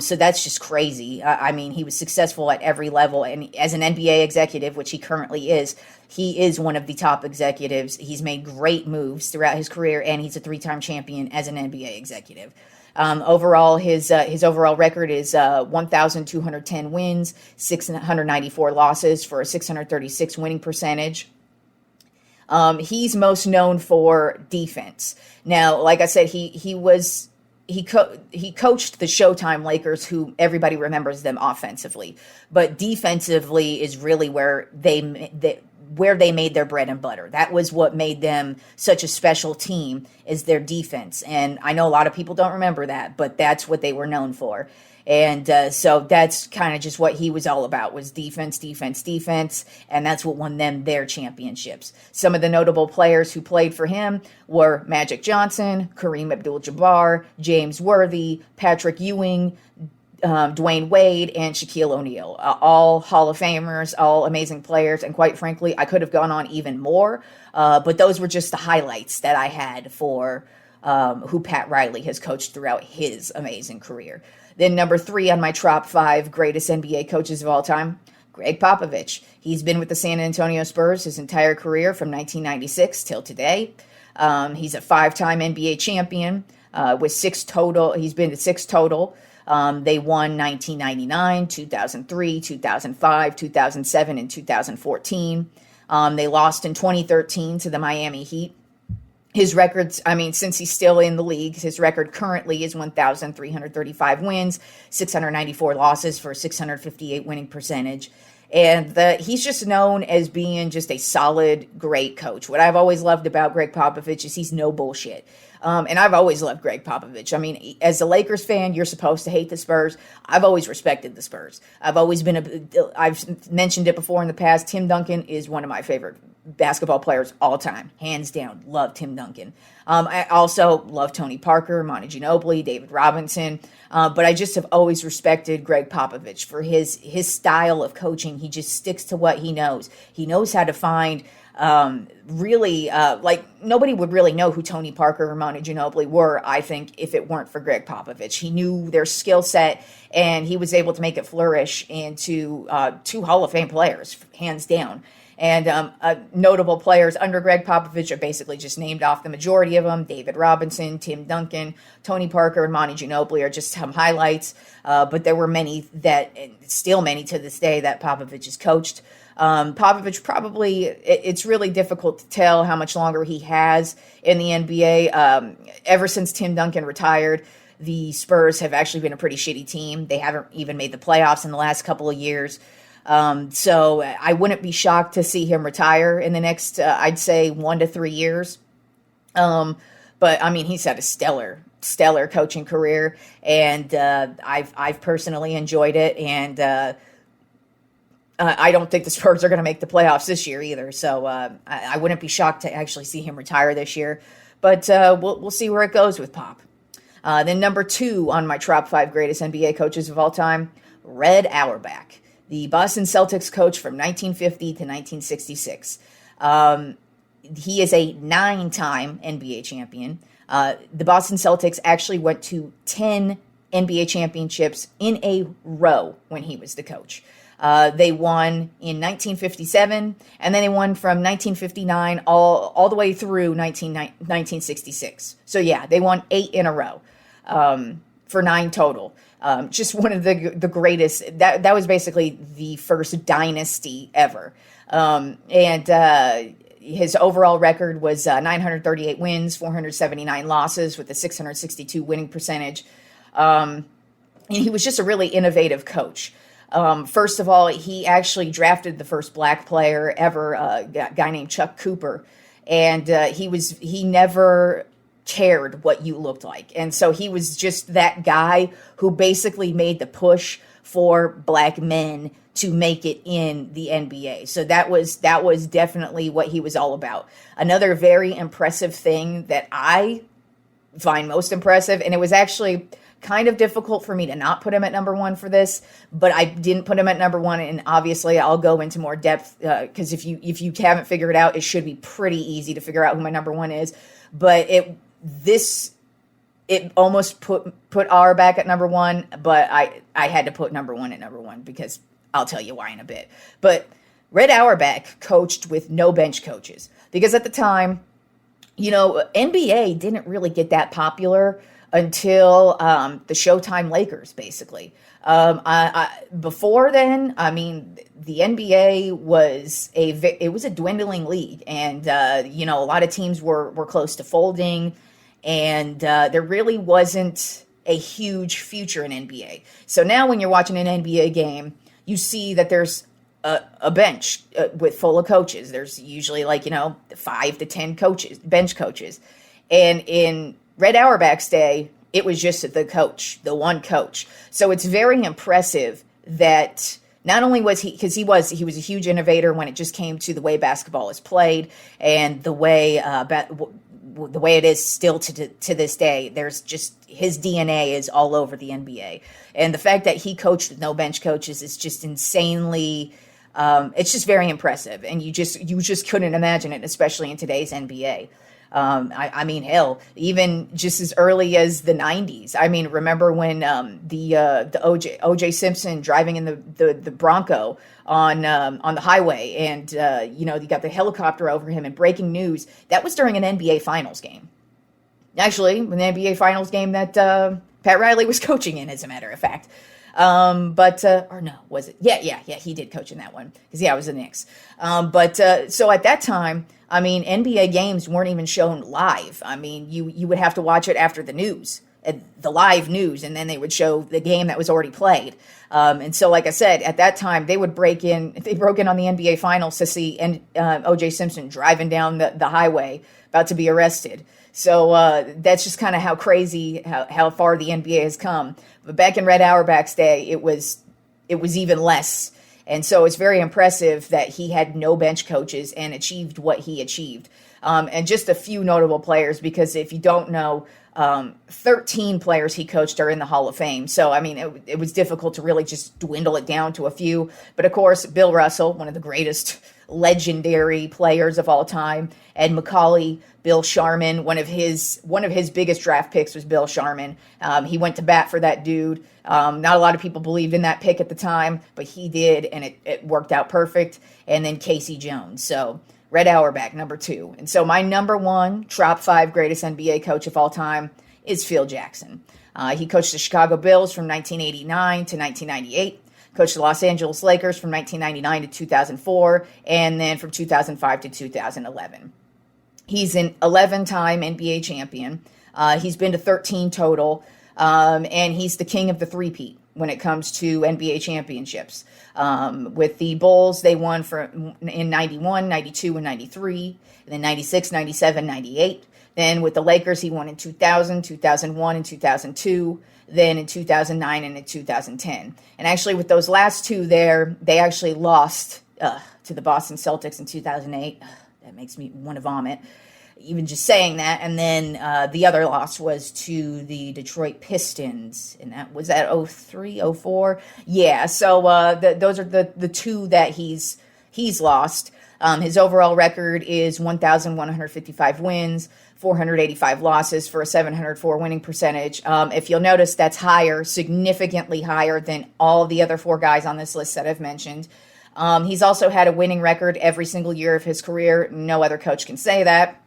So that's just crazy. I mean, he was successful at every level, and as an NBA executive, which he currently is, he is one of the top executives. He's made great moves throughout his career, and he's a 3-time champion as an NBA executive. Overall, his overall record is 1,210 wins, 694 losses for a 636 winning percentage. He's most known for defense. Now, like I said, he coached the Showtime Lakers, who everybody remembers them offensively, but defensively is really where they made their bread and butter. That was what made them such a special team, is their defense. And I know a lot of people don't remember that, but that's what they were known for. And so that's kind of just what he was all about, was defense, defense, defense. And that's what won them their championships. Some of the notable players who played for him were Magic Johnson, Kareem Abdul-Jabbar, James Worthy, Patrick Ewing, Dwayne Wade, and Shaquille O'Neal. All Hall of Famers, all amazing players. And quite frankly, I could have gone on even more. But those were just the highlights that I had for who Pat Riley has coached throughout his amazing career. Then number 3 on my top 5 greatest NBA coaches of all time, Greg Popovich. He's been with the San Antonio Spurs his entire career from 1996 till today. He's a 5-time NBA champion with 6 total. He's been to 6 total. They won 1999, 2003, 2005, 2007, and 2014. They lost in 2013 to the Miami Heat. His records, I mean, since he's still in the league, his record currently is 1,335 wins, 694 losses for a 658 winning percentage. And he's just known as being just a solid, great coach. What I've always loved about Greg Popovich is he's no bullshit. And I've always loved Greg Popovich. I mean, as a Lakers fan, you're supposed to hate the Spurs. I've always respected the Spurs. I've mentioned it before in the past. Tim Duncan is one of my favorite basketball players all time. Hands down. Love Tim Duncan. I also love Tony Parker, Monty Ginobili, David Robinson. But I just have always respected Greg Popovich for his style of coaching. He just sticks to what he knows. He knows how to find nobody would really know who Tony Parker or Monty Ginobili were, I think, if it weren't for Greg Popovich. He knew their skill set, and he was able to make it flourish into 2 Hall of Fame players, hands down. And notable players under Greg Popovich are basically just named off the majority of them. David Robinson, Tim Duncan, Tony Parker, and Monty Ginobili are just some highlights. But there were many still many to this day, that Popovich has coached. Popovich probably, it's really difficult to tell how much longer he has in the NBA. Ever since Tim Duncan retired, the Spurs have actually been a pretty shitty team. They haven't even made the playoffs in the last couple of years. So I wouldn't be shocked to see him retire in the next, I'd say 1 to 3 years. But I mean, he's had a stellar coaching career, and I've personally enjoyed it. And I don't think the Spurs are going to make the playoffs this year either. So I wouldn't be shocked to actually see him retire this year. But we'll see where it goes with Pop. Then number 2 on my top 5 greatest NBA coaches of all time, Red Auerbach, the Boston Celtics coach from 1950 to 1966. He is a 9-time NBA champion. The Boston Celtics actually went to 10 NBA championships in a row when he was the coach. They won in 1957, and then they won from 1959 all the way through 1966. So yeah, they won 8 in a row for 9 total. Just one of the greatest. That was basically the first dynasty ever. His overall record was 938 wins, 479 losses, with a 662 winning percentage. And he was just a really innovative coach. First of all, he actually drafted the first black player ever, a guy named Chuck Cooper. And he never cared what you looked like. And so he was just that guy who basically made the push for black men to make it in the NBA. So that was definitely what he was all about. Another very impressive thing that I find most impressive, and it was actually kind of difficult for me to not put him at number 1 for this, but I didn't put him at number 1, and obviously I'll go into more depth because if you haven't figured it out, it should be pretty easy to figure out who my number 1 is. But it almost put Auerbach at number 1, but I had to put number 1 at number 1 because I'll tell you why in a bit. But Red Auerbach coached with no bench coaches because at the time, NBA didn't really get that popular until the Showtime Lakers, basically. Before then, I mean, the NBA was it was a dwindling league, and a lot of teams were close to folding, and there really wasn't a huge future in NBA. So now, when you're watching an NBA game, you see that there's a bench with full of coaches. There's usually 5 to 10 coaches, bench coaches, and in Red Auerbach's day, it was just the one coach. So it's very impressive that not only was he, because he was a huge innovator when it just came to the way basketball is played and the way it is still to this day. There's just his DNA is all over the NBA, and the fact that he coached with no bench coaches is just insanely. It's just very impressive, and you just couldn't imagine it, especially in today's NBA. I mean, hell, even just as early as the 90s. I mean, remember when the O.J. Simpson driving in the Bronco on the highway, and you got the helicopter over him, and breaking news. That was during an NBA Finals game. Actually, an NBA Finals game that Pat Riley was coaching in, as a matter of fact. Or no, was it? Yeah, he did coach in that one. Because, it was the Knicks. So at that time, I mean, NBA games weren't even shown live. I mean, you would have to watch it after the news, the live news, and then they would show the game that was already played. And so, like I said, at that time, they broke in on the NBA Finals to see O.J. Simpson driving down the highway about to be arrested. So that's just kind of how crazy, how far the NBA has come. But back in Red Auerbach's day, it was even less. And so it's very impressive that he had no bench coaches and achieved what he achieved. And just a few notable players, because if you don't know, 13 players he coached are in the Hall of Fame. So, I mean, it was difficult to really just dwindle it down to a few. But, of course, Bill Russell, one of the greatest legendary players of all time, Ed Macaulay, Bill Sharman, one of his biggest draft picks was Bill Sharman. He went to bat for that dude. Not a lot of people believed in that pick at the time, but he did, and it worked out perfect. And then Casey Jones. So Red Auerbach, number 2. And so my number 1, top 5 greatest NBA coach of all time is Phil Jackson. He coached the Chicago Bulls from 1989 to 1998. Coached the Los Angeles Lakers from 1999 to 2004, and then from 2005 to 2011. He's an 11-time NBA champion. He's been to 13 total, and he's the king of the three-peat. when it comes to NBA championships. With the Bulls, they won in 91, 92, and 93, and then 96, 97, 98. Then with the Lakers, he won in 2000, 2001, and 2002. Then in 2009 and in 2010. And actually with those last two there, they actually lost to the Boston Celtics in 2008. That makes me want to vomit, even just saying that. And then the other loss was to the Detroit Pistons, and that was at 03, 04. Yeah, so those are the two that he's lost. His overall record is 1,155 wins, 485 losses for a 704 winning percentage. If you'll notice, that's higher, significantly higher than all the other four guys on this list that I've mentioned. He's also had a winning record every single year of his career. No other coach can say that.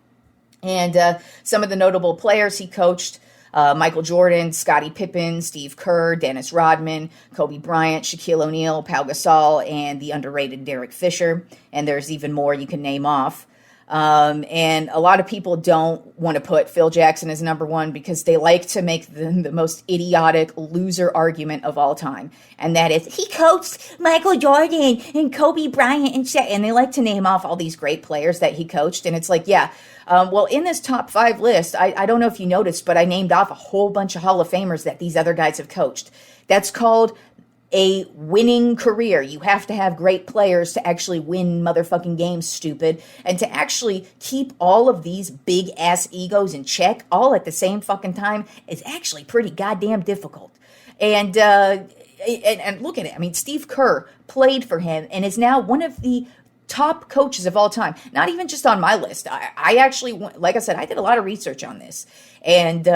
And some of the notable players he coached, Michael Jordan, Scottie Pippen, Steve Kerr, Dennis Rodman, Kobe Bryant, Shaquille O'Neal, Pau Gasol, and the underrated Derek Fisher. And there's even more you can name off. And a lot of people don't want to put Phil Jackson as number one because they like to make the most idiotic loser argument of all time. And that is, he coached Michael Jordan and Kobe Bryant and Shaq. And they like to name off all these great players that he coached. And it's like, yeah, well, in this top five list, I don't know if you noticed, but I named off a whole bunch of Hall of Famers that these other guys have coached. That's called a winning career. You have to have great players to actually win motherfucking games, stupid. And to actually keep all of these big ass egos in check all at the same fucking time is actually pretty goddamn difficult. And look at it. I mean, Steve Kerr played for him and is now one of the top coaches of all time. Not even just on my list. I actually, like I said, I did a lot of research on this. And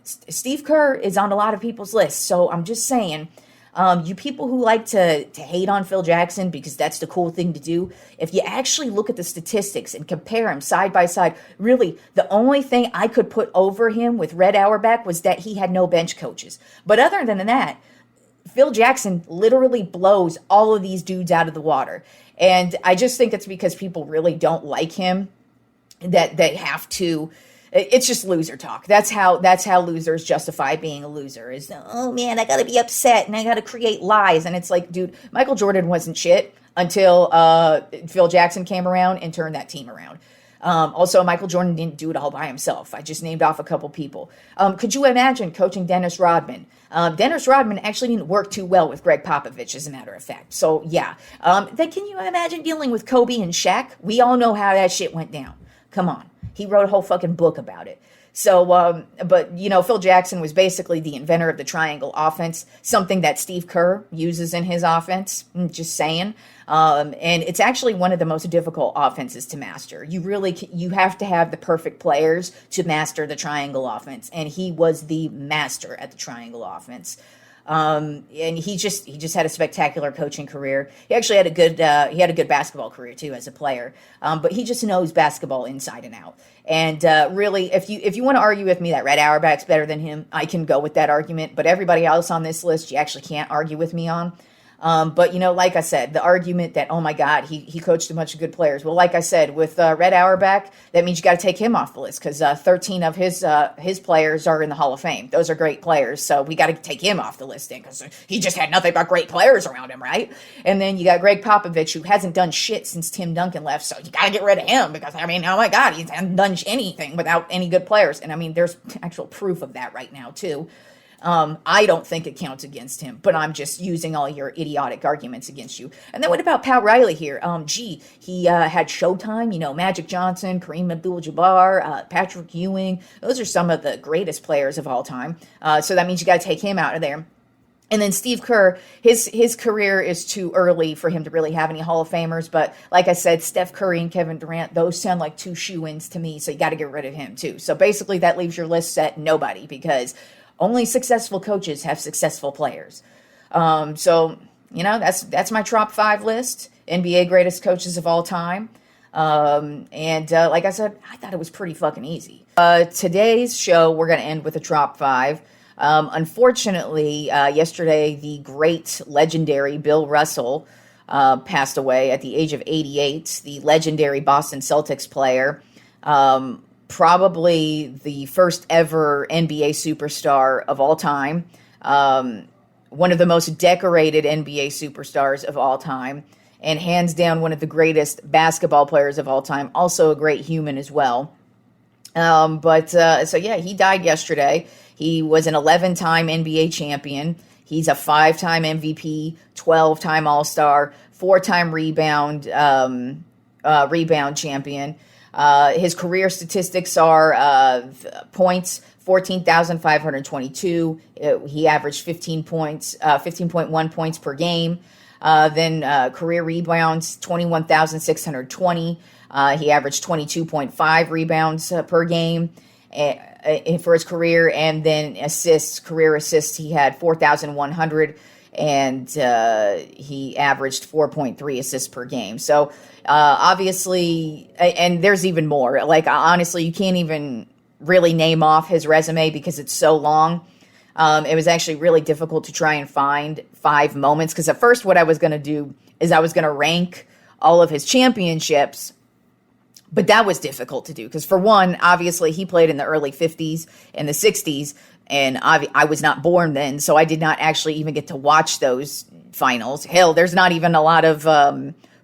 Steve Kerr is on a lot of people's lists. So I'm just saying, you people who like to hate on Phil Jackson because that's the cool thing to do, if you actually look at the statistics and compare him side by side, really, the only thing I could put over him with Red Auerbach was that he had no bench coaches. But other than that, Phil Jackson literally blows all of these dudes out of the water. And I just think it's because people really don't like him that they have to. It's just loser talk. That's how losers justify being a loser is, oh man, I got to be upset and I got to create lies. And it's like, dude, Michael Jordan wasn't shit until Phil Jackson came around and turned that team around. Also, Michael Jordan didn't do it all by himself. I just named off a couple people. Could you imagine coaching Dennis Rodman? Dennis Rodman actually didn't work too well with Greg Popovich, as a matter of fact. So, yeah. Then can you imagine dealing with Kobe and Shaq? We all know how that shit went down. Come on. He wrote a whole fucking book about it. So, but, you know, Phil Jackson was basically the inventor of the triangle offense, something that Steve Kerr uses in his offense, just saying. And it's actually one of the most difficult offenses to master. You have to have the perfect players to master the triangle offense. And he was the master at the triangle offense. And he just had a spectacular coaching career. He actually had a good basketball career too as a player. But he just knows basketball inside and out. And really, if you want to argue with me that Red Auerbach's better than him, I can go with that argument. But everybody else on this list, you actually can't argue with me on. But, you know, like I said, the argument that, oh, my God, he coached a bunch of good players. Well, like I said, with Red Auerbach, that means you got to take him off the list because 13 of his players are in the Hall of Fame. Those are great players. So we got to take him off the list then because he just had nothing but great players around him, right? And then you got Greg Popovich, who hasn't done shit since Tim Duncan left. So you got to get rid of him because, I mean, oh, my God, he hasn't done anything without any good players. And, I mean, there's actual proof of that right now, too. I don't think it counts against him, but I'm just using all your idiotic arguments against you. And then what about Pat Riley here? He had Showtime, you know, Magic Johnson, Kareem Abdul-Jabbar, Patrick Ewing. Those are some of the greatest players of all time. So that means you got to take him out of there. And then Steve Kerr, his career is too early for him to really have any Hall of Famers. But like I said, Steph Curry and Kevin Durant, those sound like two shoe-ins to me. So you got to get rid of him too. So basically that leaves your list at nobody because only successful coaches have successful players. So, you know, that's my top 5 list. NBA greatest coaches of all time. Like I said, I thought it was pretty fucking easy. Today's show, we're going to end with a top 5. Unfortunately, yesterday, the great legendary Bill Russell passed away at the age of 88, the legendary Boston Celtics player. Probably the first ever NBA superstar of all time. one of the most decorated NBA superstars of all time, and hands down one of the greatest basketball players of all time. Also a great human as well. So yeah, he died yesterday. He was an 11-time NBA champion. He's a 5-time MVP, 12-time All-Star, 4-time rebound champion. His career statistics are points, 14,522. He averaged 15.1 points per game. Then career rebounds, 21,620. He averaged 22.5 rebounds per game for his career. And then career assists, he had 4,100, and he averaged 4.3 assists per game. So obviously, and there's even more. Like, honestly, you can't even really name off his resume because it's so long. It was actually really difficult to try and find 5 moments, because at first what I was going to do is I was going to rank all of his championships, but that was difficult to do because, for one, obviously he played in the early 50s and the 60s, and I was not born then, so I did not actually even get to watch those finals. Hell, there's not even a lot of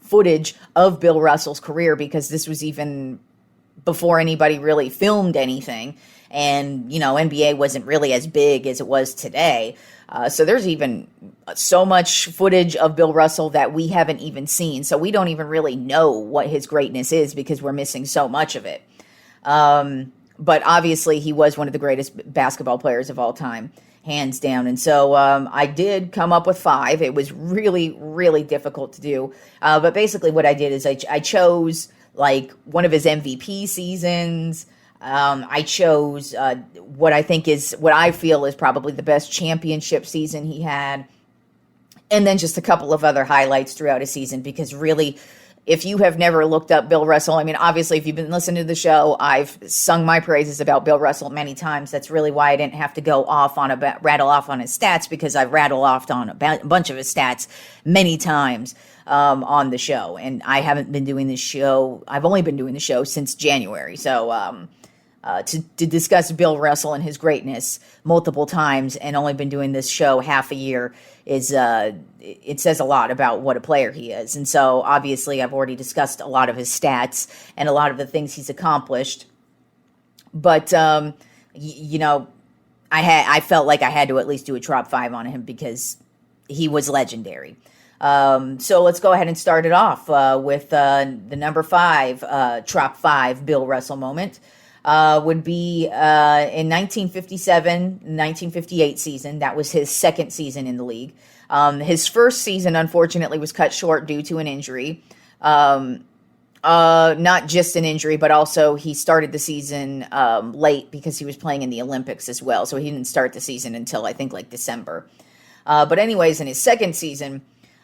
footage of Bill Russell's career because this was even before anybody really filmed anything. And, NBA wasn't really as big as it was today. So there's even so much footage of Bill Russell that we haven't even seen. So we don't even really know what his greatness is because we're missing so much of it. But obviously he was one of the greatest basketball players of all time, hands down. And so I did come up with 5. It was really, really difficult to do. But basically what I did is I chose like one of his MVP seasons. I chose what I feel is probably the best championship season he had. And then just a couple of other highlights throughout his season, because really, if you have never looked up Bill Russell, I mean, obviously, if you've been listening to the show, I've sung my praises about Bill Russell many times. That's really why I didn't have to rattle off on his stats, because I've rattled off on a bunch of his stats many times on the show. And I haven't been doing this show. I've only been doing the show since January. So, to discuss Bill Russell and his greatness multiple times and only been doing this show half a year is it says a lot about what a player he is. And so obviously I've already discussed a lot of his stats and a lot of the things he's accomplished. But I felt like I had to at least do a Tropp 5 on him because he was legendary. So let's go ahead and start it off with the number 5 Tropp 5 Bill Russell moment. Would be in 1957-1958 season. That was his second season in the league. His first season, unfortunately, was cut short due to an injury. Not just an injury, but also he started the season late because he was playing in the Olympics as well. So he didn't start the season until, I think, like December. But anyways, in his second season,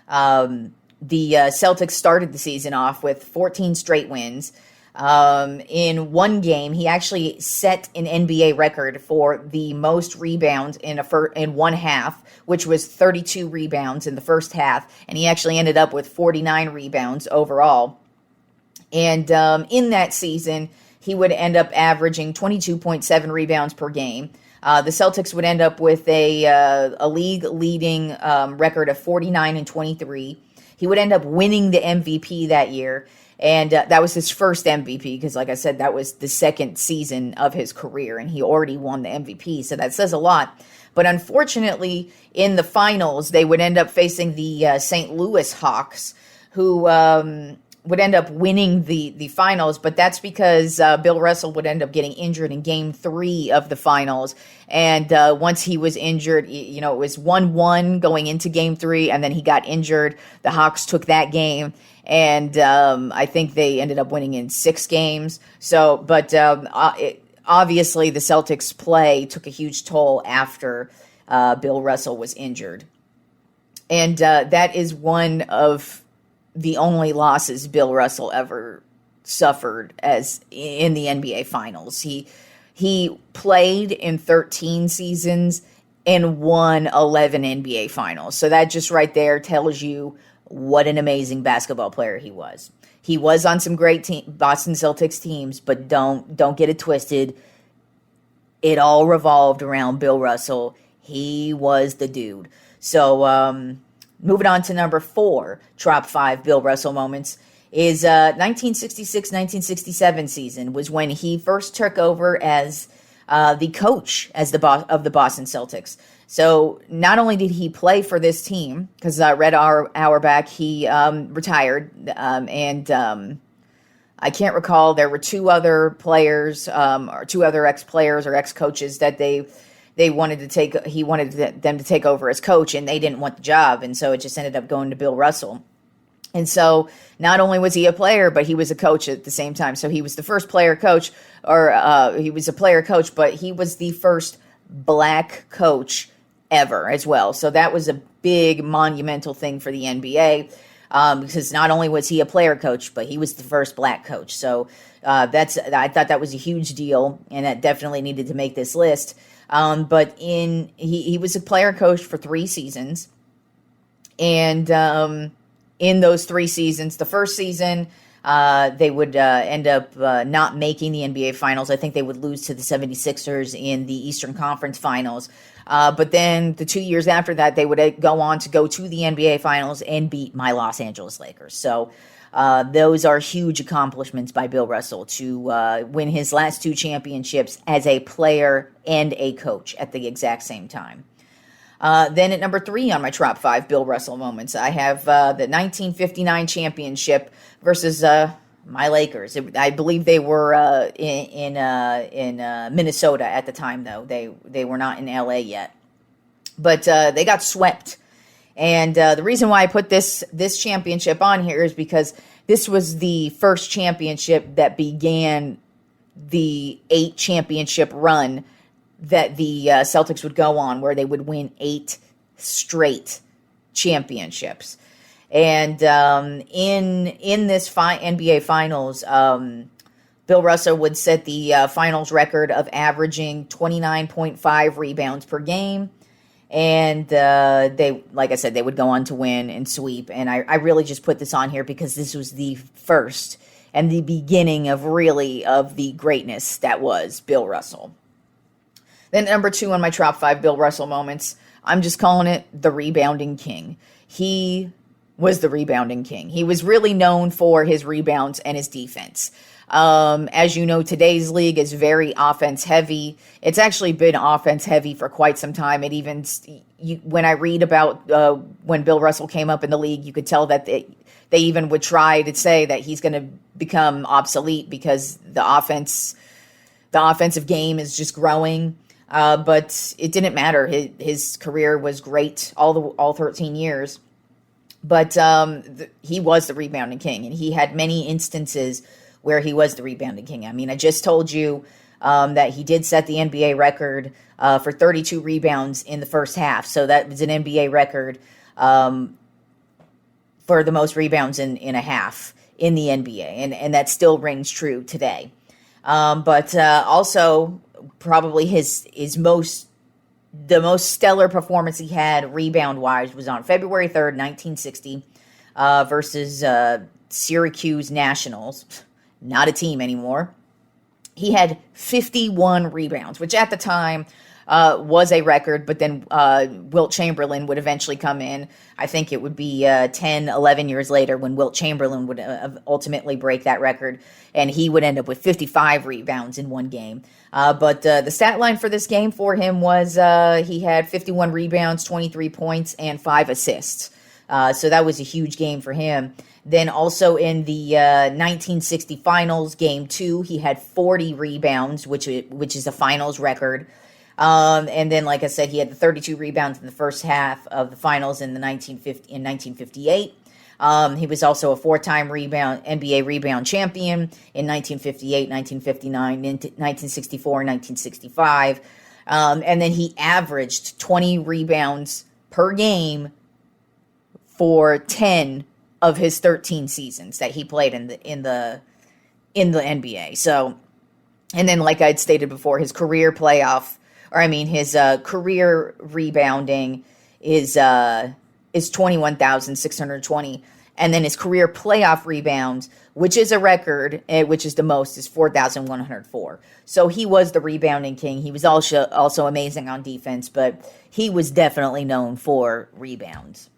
the Celtics started the season off with 14 straight wins. In one game, he actually set an NBA record for the most rebounds in one half, which was 32 rebounds in the first half, and he actually ended up with 49 rebounds overall. And in that season, he would end up averaging 22.7 rebounds per game. The Celtics would end up with a league-leading record of 49-23. He would end up winning the MVP that year. And that was his first MVP because, like I said, that was the second season of his career, and he already won the MVP, so that says a lot. But unfortunately, in the finals, they would end up facing the St. Louis Hawks, who would end up winning the finals, but that's because Bill Russell would end up getting injured in Game 3 of the finals. And once he was injured, it was 1-1 going into Game 3, and then he got injured. The Hawks took that game. And I think they ended up winning in 6 games. So, but obviously the Celtics play took a huge toll after Bill Russell was injured. And that is one of the only losses Bill Russell ever suffered as in the NBA Finals. He played in 13 seasons and won 11 NBA Finals. So that just right there tells you what an amazing basketball player he was. He was on some great Boston Celtics teams, but don't get it twisted. It all revolved around Bill Russell. He was the dude. So moving on to number 4, Trop 5 Bill Russell moments, is 1966-1967 season was when he first took over as the coach as the boss of the Boston Celtics. So not only did he play for this team, because I read hour back he retired, and I can't recall, there were 2 other players, or 2 other ex-players or ex-coaches that he wanted them to take over as coach, and they didn't want the job, and so it just ended up going to Bill Russell. And so not only was he a player, but he was a coach at the same time. So he was the first player coach, or he was a player coach, but he was the first black coach ever as well. So that was a big monumental thing for the NBA, because not only was he a player coach, but he was the first black coach. So I thought that was a huge deal, and that definitely needed to make this list. But he was a player coach for 3 seasons, and in those 3 seasons, the first season, they would end up not making the NBA Finals. I think they would lose to the 76ers in the Eastern Conference Finals. But then the 2 years after that, they would go on to go to the NBA Finals and beat my Los Angeles Lakers. So those are huge accomplishments by Bill Russell to win his last 2 championships as a player and a coach at the exact same time. Then at number 3 on my Trop 5 Bill Russell moments, I have the 1959 championship versus my Lakers. I believe they were in Minnesota at the time, though. They were not in LA yet, but they got swept. And the reason why I put this championship on here is because this was the first championship that began the 8 championship run that the Celtics would go on, where they would win 8 straight championships. And in this NBA Finals, Bill Russell would set the finals record of averaging 29.5 rebounds per game. And like I said, they would go on to win and sweep. And I really just put this on here because this was the first and the beginning of the greatness that was Bill Russell. Then number 2 on my Trop 5 Bill Russell moments, I'm just calling it the rebounding king. He was the rebounding king. He was really known for his rebounds and his defense. As you know, today's league is very offense heavy. It's actually been offense heavy for quite some time. When I read about when Bill Russell came up in the league, you could tell that they even would try to say that he's going to become obsolete because the offensive game is just growing. But it didn't matter. His career was great all 13 years. But he was the rebounding king, and he had many instances where he was the rebounding king. I mean, I just told you that he did set the NBA record for 32 rebounds in the first half. So that was an NBA record for the most rebounds in a half in the NBA, and that still rings true today. But also, probably the most stellar performance he had rebound-wise was on February 3rd, 1960, versus Syracuse Nationals. Not a team anymore. He had 51 rebounds, which at the time was a record, but then Wilt Chamberlain would eventually come in. I think it would be 10, 11 years later when Wilt Chamberlain would ultimately break that record, and he would end up with 55 rebounds in one game. But the stat line for this game for him was he had 51 rebounds, 23 points, and 5 assists. So that was a huge game for him. Then also in the 1960 finals, game 2, he had 40 rebounds, which is a finals record. And then, like I said, he had the 32 rebounds in the first half of the finals in 1958. He was also a 4-time NBA rebound champion in 1958, 1959, 1964, 1965. And then he averaged 20 rebounds per game for 10 of his 13 seasons that he played in the NBA. So, and then like I'd stated before, his career career rebounding is 21,620. And then his career playoff rebounds, which is a record, which is the most, is 4,104. So he was the rebounding king. He was also amazing on defense, but he was definitely known for rebounds.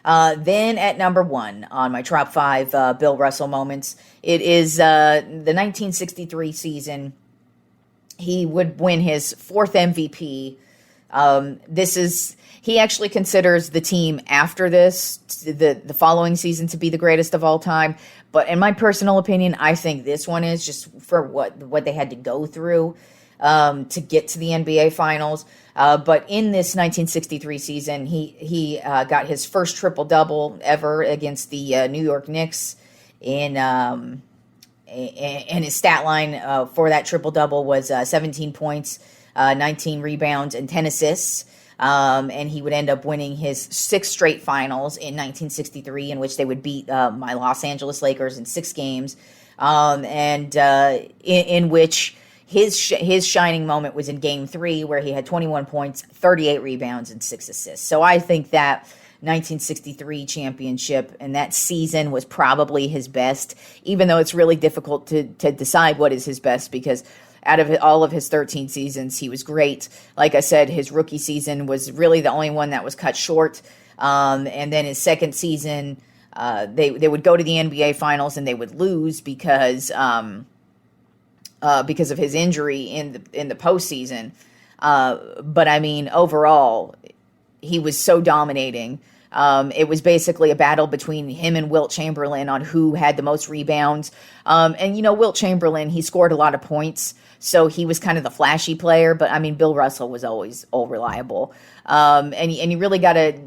Then at number 1 on my top 5 Bill Russell moments, it is the 1963 season. He would win his 4th MVP. He actually considers the team after this, the following season, to be the greatest of all time. But in my personal opinion, I think this one is, just for what they had to go through to get to the NBA Finals. But in this 1963 season, he got his first triple-double ever against the New York Knicks. And his stat line for that triple-double was 17 points, 19 rebounds, and 10 assists. And he would end up winning his 6th straight finals in 1963, in which they would beat my Los Angeles Lakers in 6 games, in which his shining moment was in Game 3, where he had 21 points, 38 rebounds, and 6 assists. So I think that 1963 championship and that season was probably his best, even though it's really difficult to decide what is his best, because out of all of his 13 seasons, he was great. Like I said, his rookie season was really the only one that was cut short. And then his second season, they would go to the NBA Finals and they would lose because of his injury in the postseason. But I mean, overall, he was so dominating. It was basically a battle between him and Wilt Chamberlain on who had the most rebounds. And Wilt Chamberlain, he scored a lot of points, so he was kind of the flashy player. But I mean, Bill Russell was always all reliable. And you really got to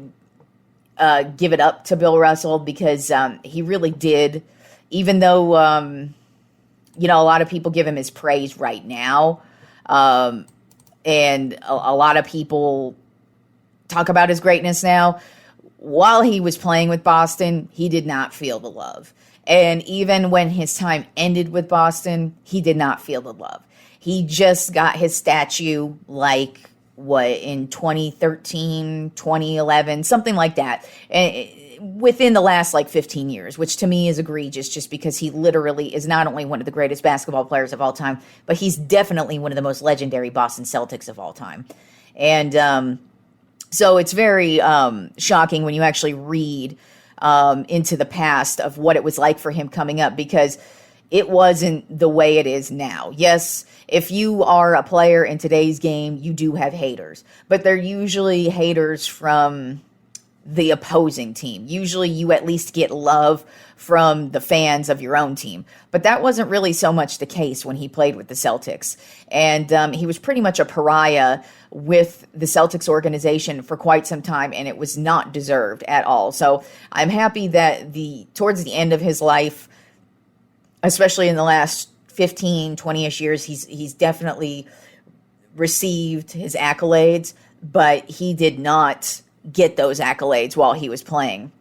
give it up to Bill Russell, because he really did, even though a lot of people give him his praise right now, and a lot of people talk about his greatness now. While he was playing with Boston, he did not feel the love. And even when his time ended with Boston, he did not feel the love. He just got his statue in 2013, 2011, something like that, within the last 15 years, which to me is egregious, just because he literally is not only one of the greatest basketball players of all time, but he's definitely one of the most legendary Boston Celtics of all time. And so it's very shocking when you actually read into the past of what it was like for him coming up, because it wasn't the way it is now. Yes, if you are a player in today's game, you do have haters, but they're usually haters from the opposing team. Usually you at least get love from the fans of your own team. But that wasn't really so much the case when he played with the Celtics. And he was pretty much a pariah with the Celtics organization for quite some time, and it was not deserved at all. So I'm happy that towards the end of his life, especially in the last 15, 20-ish years, he's definitely received his accolades, but he did not get those accolades while he was playing.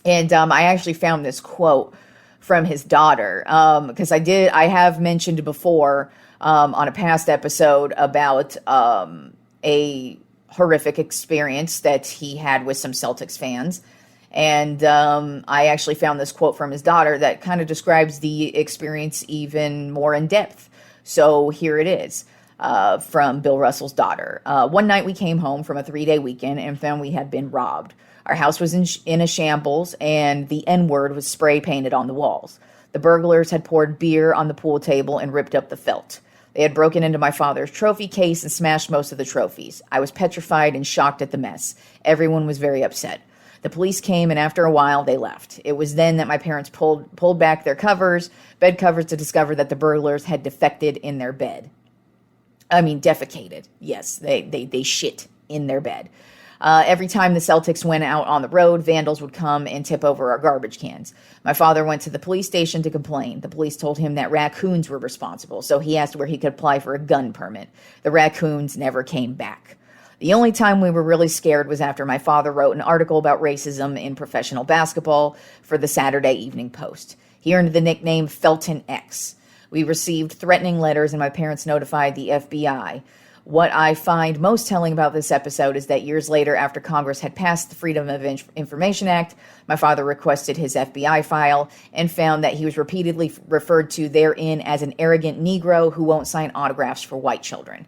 And I actually found this quote from his daughter, because I have mentioned before on a past episode about a horrific experience that he had with some Celtics fans. And I actually found this quote from his daughter that kind of describes the experience even more in depth. So here it is. From Bill Russell's daughter. One night we came home from a 3-day weekend and found we had been robbed. Our house was in a shambles, and the N-word was spray painted on the walls. The burglars had poured beer on the pool table and ripped up the felt. They had broken into my father's trophy case and smashed most of the trophies. I was petrified and shocked at the mess. Everyone was very upset. The police came, and after a while, they left. It was then that my parents pulled back their bed covers, to discover that the burglars had defected in their bed. I mean, defecated. Yes, they shit in their bed. Every time the Celtics went out on the road, vandals would come and tip over our garbage cans. My father went to the police station to complain. The police told him that raccoons were responsible, so he asked where he could apply for a gun permit. The raccoons never came back. The only time we were really scared was after my father wrote an article about racism in professional basketball for the Saturday Evening Post. He earned the nickname Felton X. We received threatening letters, and my parents notified the FBI. What I find most telling about this episode is that years later, after Congress had passed the Freedom of Information Act, my father requested his FBI file and found that he was repeatedly referred to therein as an arrogant Negro who won't sign autographs for white children.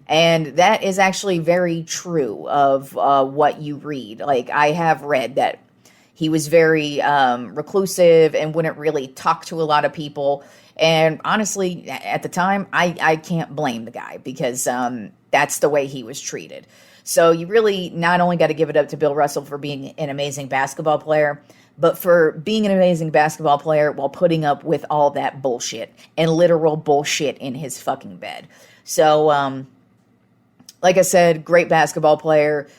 And that is actually very true of what you read. Like, I have read that he was very reclusive and wouldn't really talk to a lot of people. And honestly, at the time, I can't blame the guy because that's the way he was treated. So you really not only got to give it up to Bill Russell for being an amazing basketball player, but for being an amazing basketball player while putting up with all that bullshit and literal bullshit in his fucking bed. So, like I said, great basketball player,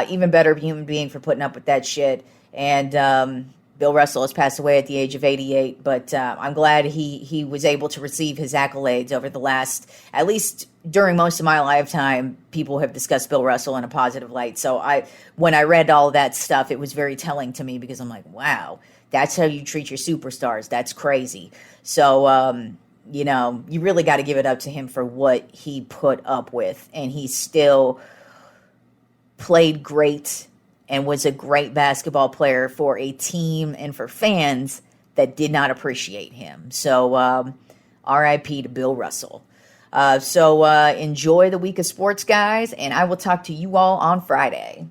even better human being for putting up with that shit. And Bill Russell has passed away at the age of 88, but I'm glad he was able to receive his accolades over the last, at least during most of my lifetime, people have discussed Bill Russell in a positive light. So when I read all that stuff, it was very telling to me because I'm like, wow, that's how you treat your superstars. That's crazy. So, you really got to give it up to him for what he put up with. And he still played great and was a great basketball player for a team and for fans that did not appreciate him. So, RIP to Bill Russell. So enjoy the week of sports, guys, and I will talk to you all on Friday.